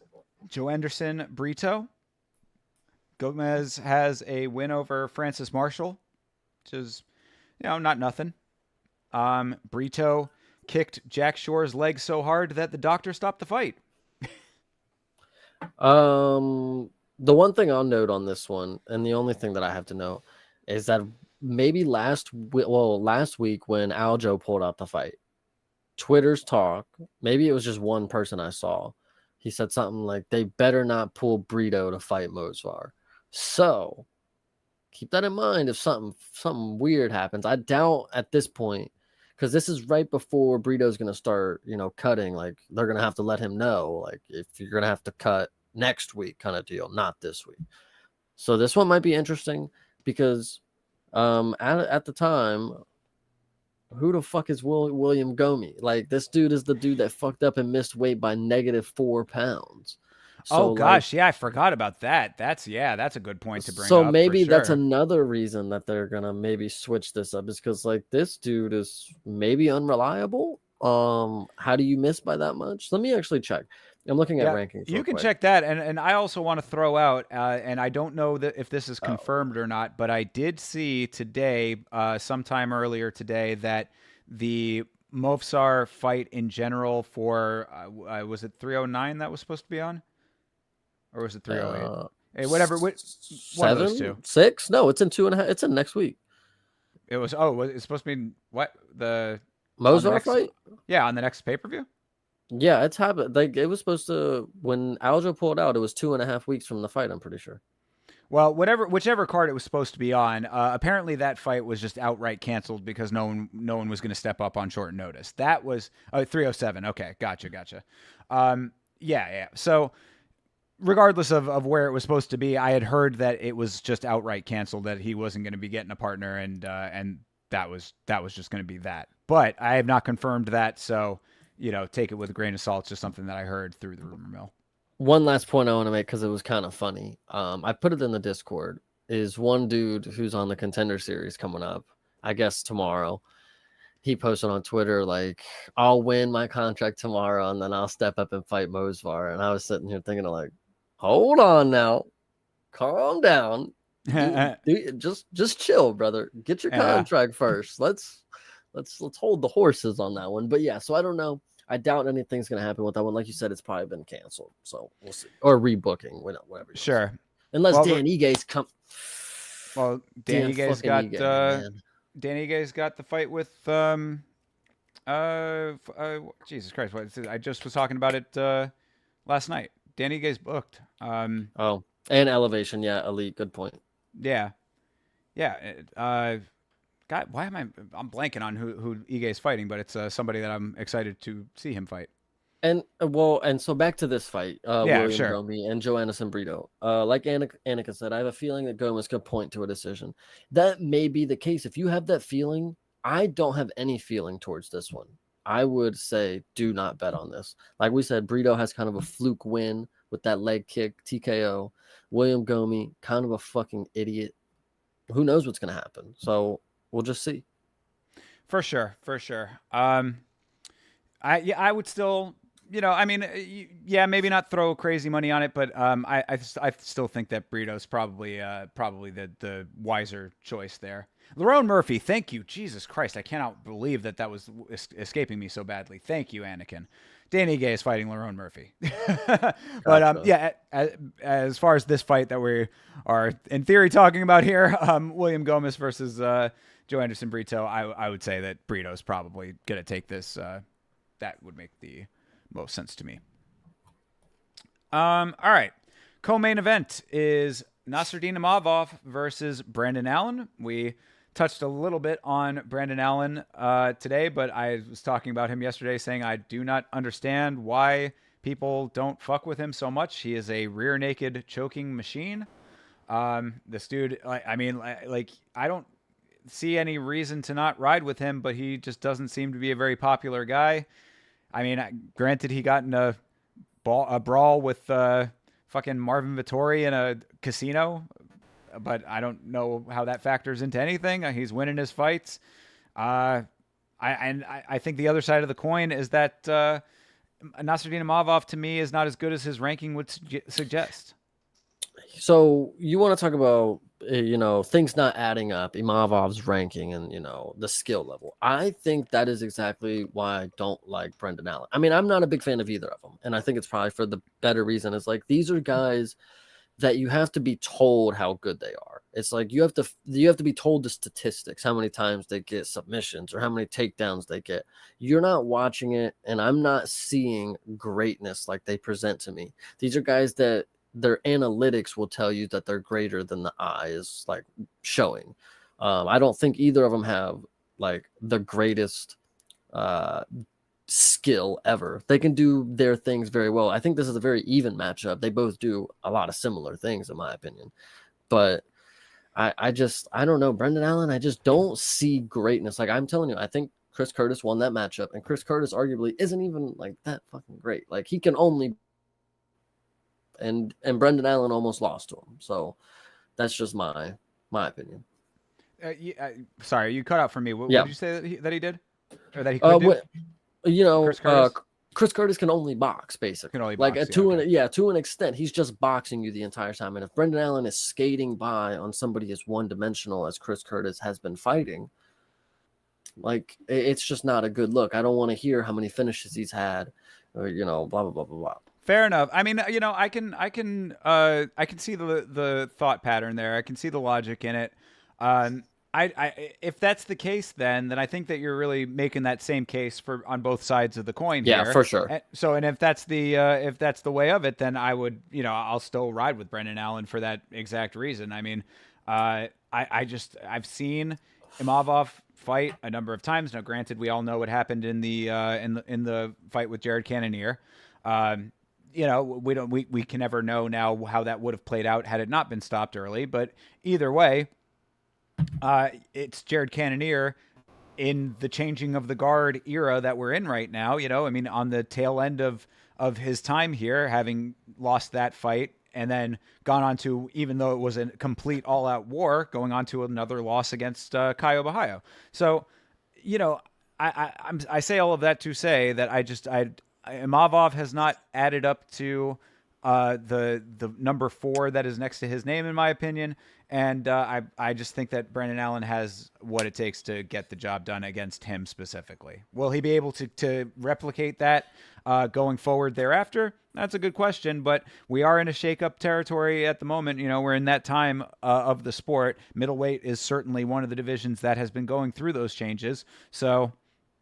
Joanderson Brito. Gomez has a win over Francis Marshall, which is not nothing. Brito kicked Jack Shore's leg so hard that the doctor stopped the fight.
The one thing I'll note on this one, and the only thing that I have to know, is that maybe last week when Aljo pulled out the fight, Twitter's talk, maybe it was just one person I saw, he said something like, they better not pull Brito to fight Mosvar. So keep that in mind if something weird happens. I doubt at this point, because this is right before Brito's going to start, cutting. Like, they're going to have to let him know, like, if you're going to have to cut next week kind of deal, not this week. So this one might be interesting because at the time, who the fuck is William Gomi? Like, this dude is the dude that fucked up and missed weight by -4 pounds.
So, gosh, I forgot about that. That's a good point to bring up.
So maybe
for sure.
That's another reason that they're gonna maybe switch this up, is because like this dude is maybe unreliable. How do you miss by that much? Let me actually check. I'm looking at rankings.
You can check that, and I also want to throw out, and I don't know that if this is confirmed or not, but I did see today, sometime earlier today, that the Movsar fight in general for was it 309 that was supposed to be on? Or was it 308? Hey, whatever. One of those two.
6? No, it's in 2.5. It's in next week.
It was. It's supposed to be what the
Mozart fight?
Yeah, on the next pay-per-view.
Yeah, it's happened. Like, it was supposed to, when Aljo pulled out, it was 2.5 weeks from the fight, I'm pretty sure.
Well, whichever card it was supposed to be on, apparently that fight was just outright canceled because no one was going to step up on short notice. That was 307. Okay, gotcha. Yeah. So, regardless of where it was supposed to be, I had heard that it was just outright canceled, that he wasn't going to be getting a partner, and that was just going to be that. But I have not confirmed that, so take it with a grain of salt. It's just something that I heard through the rumor mill.
One last point I want to make, because it was kind of funny. I put it in the Discord. Is one dude who's on the Contender series coming up, I guess tomorrow. He posted on Twitter, like, I'll win my contract tomorrow and then I'll step up and fight Mosvar. And I was sitting here thinking, like, hold on now. Calm down. Just chill, brother. Get your contract first. Let's hold the horses on that one. But yeah, so I don't know. I doubt anything's gonna happen with that one. Like you said, it's probably been canceled, so we'll see, or rebooking, whatever.
Sure.
Unless Dan Ige's come.
Well,
Dan
Ige got the fight with Jesus Christ, I just was talking about it last night. Dan Ige's booked.
And Elevation, yeah, Elite, good point.
Yeah. God, why am I'm blanking on who Ige's fighting, but it's somebody that I'm excited to see him fight.
And so back to this fight, William Gomi and Joanderson Brito. Like Annika said, I have a feeling that Gomez could point to a decision. That may be the case. If you have that feeling, I don't have any feeling towards this one. I would say do not bet on this. Like we said, Brito has kind of a fluke win with that leg kick, TKO. William Gomi, kind of a fucking idiot. Who knows what's going to happen? So we'll just see. For sure.
I would still, I mean, maybe not throw crazy money on it, but I still think that Brito's probably the wiser choice there. Lerone Murphy, thank you. Jesus Christ, I cannot believe that was escaping me so badly. Thank you, Anakin. Dan Ige is fighting Lerone Murphy. But as far as this fight that we are in theory talking about here, William Gomez versus Joanderson Brito, I would say that Brito's probably gonna take this. That would make the most sense to me. All right. Co-main event is Nasruddin Imavov versus Brandon Allen. We touched a little bit on Brandon Allen today, but I was talking about him yesterday saying I do not understand why people don't fuck with him so much. He is a rear naked choking machine. This dude, I don't see any reason to not ride with him, but he just doesn't seem to be a very popular guy. I mean, granted, he got in a brawl with fucking Marvin Vittori in a casino, but I don't know how that factors into anything. He's winning his fights. I think the other side of the coin is that Nasruddin Imavov, to me, is not as good as his ranking would suggest.
So you want to talk about, things not adding up, Imavov's ranking and, the skill level. I think that is exactly why I don't like Brendan Allen. I mean, I'm not a big fan of either of them. And I think it's probably for the better reason. It's like, these are guys that you have to be told how good they are. It's like you have to be told the statistics, how many times they get submissions or how many takedowns they get. You're not watching it, and I'm not seeing greatness like they present to me. These are guys that their analytics will tell you that they're greater than the eye is like showing. I don't think either of them have like the greatest skill ever. They can do their things very well. I think this is a very even matchup. They both do a lot of similar things, in my opinion. But I don't know. Brendan Allen, I just don't see greatness. Like I'm telling you, I think Chris Curtis won that matchup, and Chris Curtis arguably isn't even like that fucking great. Like he can only, and Brendan Allen almost lost to him. So that's just my opinion.
Sorry, you cut out for me. What did you say that he did, or that he could do?
Chris Curtis can only box, basically. To an extent, he's just boxing you the entire time. And if Brendan Allen is skating by on somebody as one-dimensional as Chris Curtis has been fighting, like it's just not a good look. I don't want to hear how many finishes he's had, or blah blah blah blah blah.
Fair enough. I mean, I can see the thought pattern there. I can see the logic in it. If that's the case, then I think that you're really making that same case on both sides of the coin.
Yeah, for sure.
And if that's the way of it, then I would, I'll still ride with Brendan Allen for that exact reason. I mean, I've seen Imavov fight a number of times. Now, granted, we all know what happened in the fight with Jared Cannonier. We can never know now how that would have played out had it not been stopped early. But either way, it's Jared Cannonier in the changing of the guard era that we're in right now. I mean, on the tail end of his time here, having lost that fight and then gone on to, even though it was a complete all-out war, going on to another loss against Caio Bahaio. So, I say all of that to say that Imavov has not added up to the number 4 that is next to his name, in my opinion. And I just think that Brendan Allen has what it takes to get the job done against him specifically. Will he be able to replicate that going forward thereafter? That's a good question, but we are in a shake-up territory at the moment. We're in that time of the sport. Middleweight is certainly one of the divisions that has been going through those changes. So,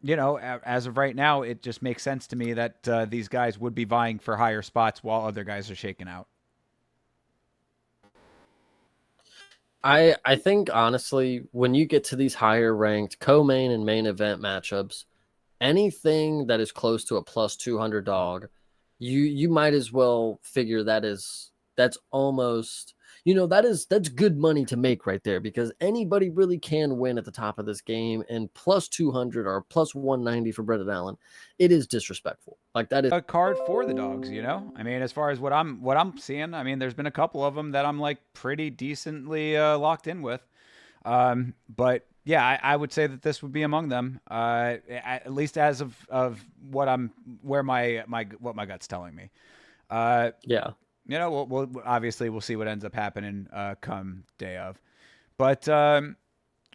as of right now, it just makes sense to me that these guys would be vying for higher spots while other guys are shaking out.
I think honestly, when you get to these higher ranked co-main and main event matchups, anything that is close to a plus 200 dog, you might as well figure that's almost, that's good money to make right there, because anybody really can win at the top of this game, and plus 200 or plus 190 for Brendan Allen, it is disrespectful. Like, that is
a card for the dogs. I mean, as far as what I'm seeing, I mean, there's been a couple of them that I'm like pretty decently locked in with. But yeah, I would say that this would be among them, at least as of what my gut's telling me.
yeah.
We'll obviously we'll see what ends up happening come day of. But all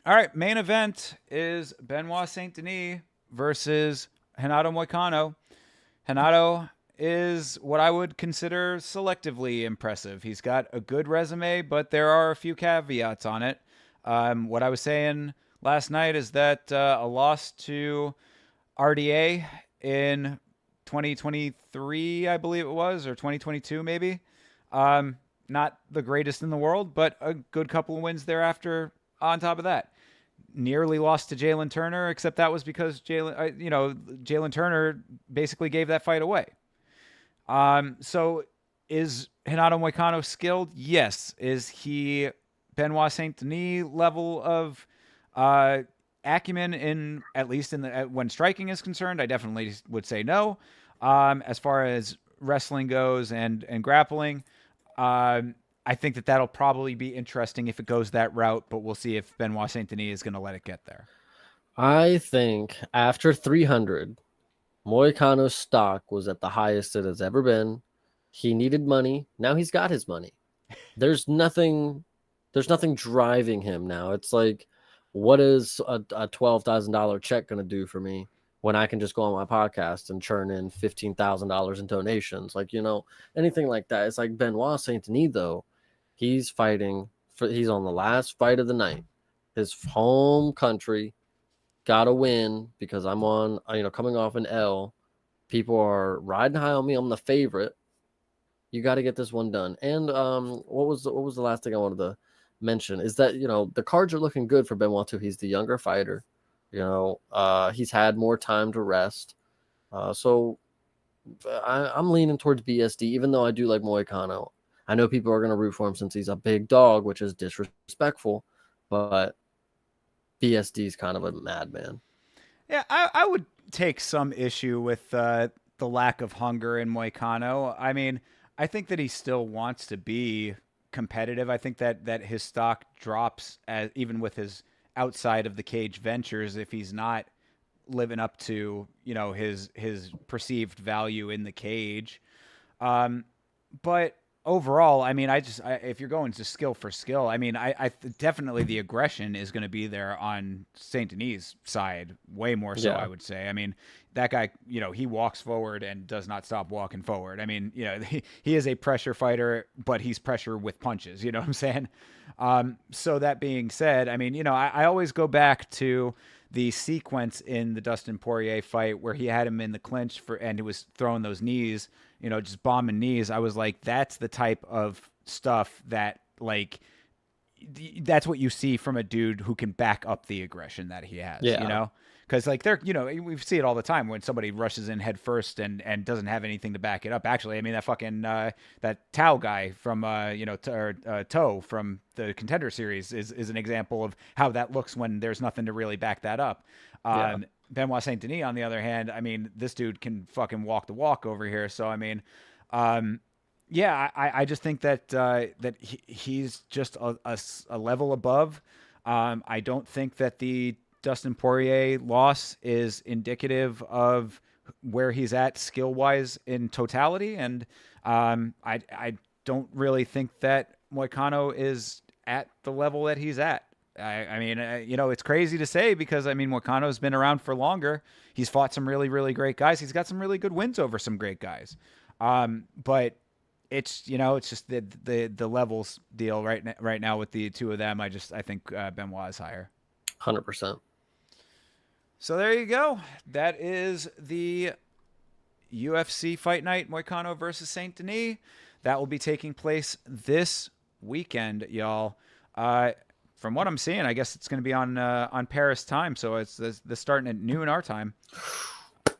right, main event is Benoit Saint-Denis versus Renato Moicano. Renato is what I would consider selectively impressive. He's got a good resume, but there are a few caveats on it. What I was saying last night is that a loss to RDA in 2023, I believe it was, or 2022 maybe. Not the greatest in the world, but a good couple of wins thereafter on top of that. Nearly lost to Jalen Turner, except that was because Jalen Turner basically gave that fight away. So is Renato Moicano skilled? Yes. Is he Benoit Saint-Denis level of acumen in, at least when striking is concerned? I definitely would say no. As far as wrestling goes and grappling, I think that'll probably be interesting if it goes that route, but we'll see if Benoit Saint-Denis is going to let it get there.
I think after 300, Moicano's stock was at the highest it has ever been. He needed money. Now he's got his money. There's nothing driving him now. It's like, what is a $12,000 check going to do for me when I can just go on my podcast and churn in $15,000 in donations? Like, anything like that. It's like Benoit Saint-Denis, though. He's he's on the last fight of the night. His home country got to win, because I'm on, coming off an L. People are riding high on me. I'm the favorite. You got to get this one done. And what was the last thing I wanted to mention is that, the cards are looking good for Benoit too. He's the younger fighter. He's had more time to rest. So I'm leaning towards BSD, even though I do like Moicano. I know people are going to root for him since he's a big dog, which is disrespectful, but BSD is kind of a madman.
Yeah, I would take some issue with the lack of hunger in Moicano. I mean, I think that he still wants to be competitive. I think that his stock drops even with his outside of the cage ventures if he's not living up to his perceived value in the cage. But overall, I mean, if you're going to skill for skill, I mean, I definitely the aggression is going to be there on Saint Denis' side, way more so. Yeah. I would say. I mean, that guy, he walks forward and does not stop walking forward. I mean, he is a pressure fighter, but he's pressure with punches. You know what I'm saying? So that being said, I mean, I always go back to the sequence in the Dustin Poirier fight where he had him in the clinch and he was throwing those knees, just bombing knees. I was like, that's the type of stuff that, like, that's what you see from a dude who can back up the aggression that he has, Because, like, we see it all the time when somebody rushes in head first and doesn't have anything to back it up. Actually, I mean, that fucking, that Tao guy from, Toe from the Contender series is an example of how that looks when there's nothing to really back that up. Benoit Saint-Denis, on the other hand, I mean, this dude can fucking walk the walk over here. So, I mean, I just think that he's just a level above. I don't think that the Dustin Poirier loss is indicative of where he's at skill-wise in totality, and I don't really think that Moicano is at the level that he's at. I mean, it's crazy to say because, I mean, Moicano's been around for longer. He's fought some really, really great guys. He's got some really good wins over some great guys. But it's, it's just the levels deal right now with the two of them. I think Benoit is higher.
100%.
So there you go. That is the UFC Fight Night, Moicano versus Saint-Denis. That will be taking place this weekend, y'all. From what I'm seeing, I guess it's going to be on Paris time, so it's the starting at noon our time.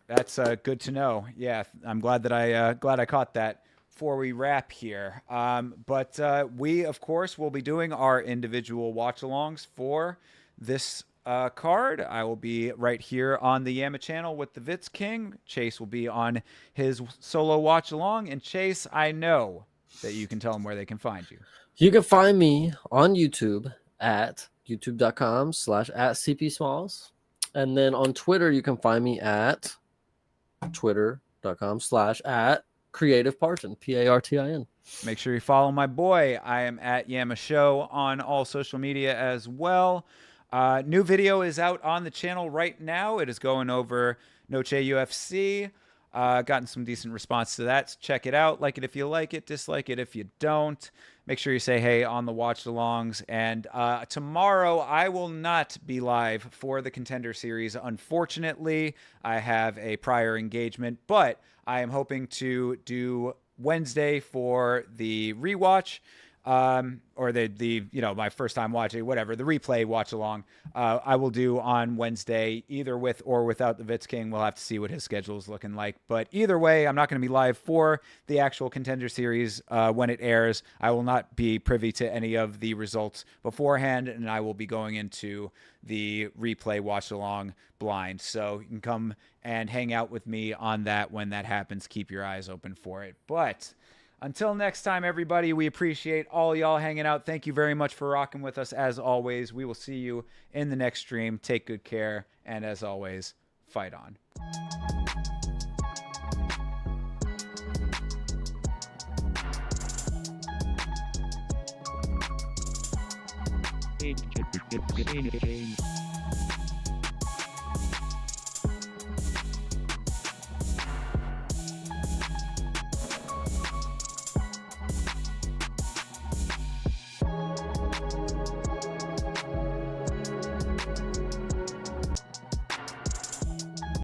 That's good to know. Yeah, I'm glad that I caught that before we wrap here. But we, of course, will be doing our individual watch-alongs for this card. I will be right here on the Yama channel with the Vitz King. Chase will be on his solo watch-along. And Chase, I know that you can tell them where they can find you.
You can find me on YouTube at youtube.com/@CPSmalls. And then on Twitter, you can find me at twitter.com/@CreativePartin, PARTIN.
Make sure you follow my boy. I am at Yama Show on all social media as well. New video is out on the channel right now. It is going over Noche UFC. Gotten some decent response to that. So check it out. Like it if you like it. Dislike it if you don't. Make sure you say hey on the watch-alongs. And tomorrow I will not be live for the Contender series. Unfortunately, I have a prior engagement, but I am hoping to do Wednesday for the rewatch. Or the my first time watching, whatever, the replay watch along, I will do on Wednesday, either with or without the Vitz King. We'll have to see what his schedule is looking like. But either way, I'm not going to be live for the actual Contender series when it airs. I will not be privy to any of the results beforehand, and I will be going into the replay watch along blind. So you can come and hang out with me on that when that happens. Keep your eyes open for it. But until next time, everybody, we appreciate all y'all hanging out. Thank you very much for rocking with us, as always. We will see you in the next stream. Take good care, and as always, fight on.
Hey.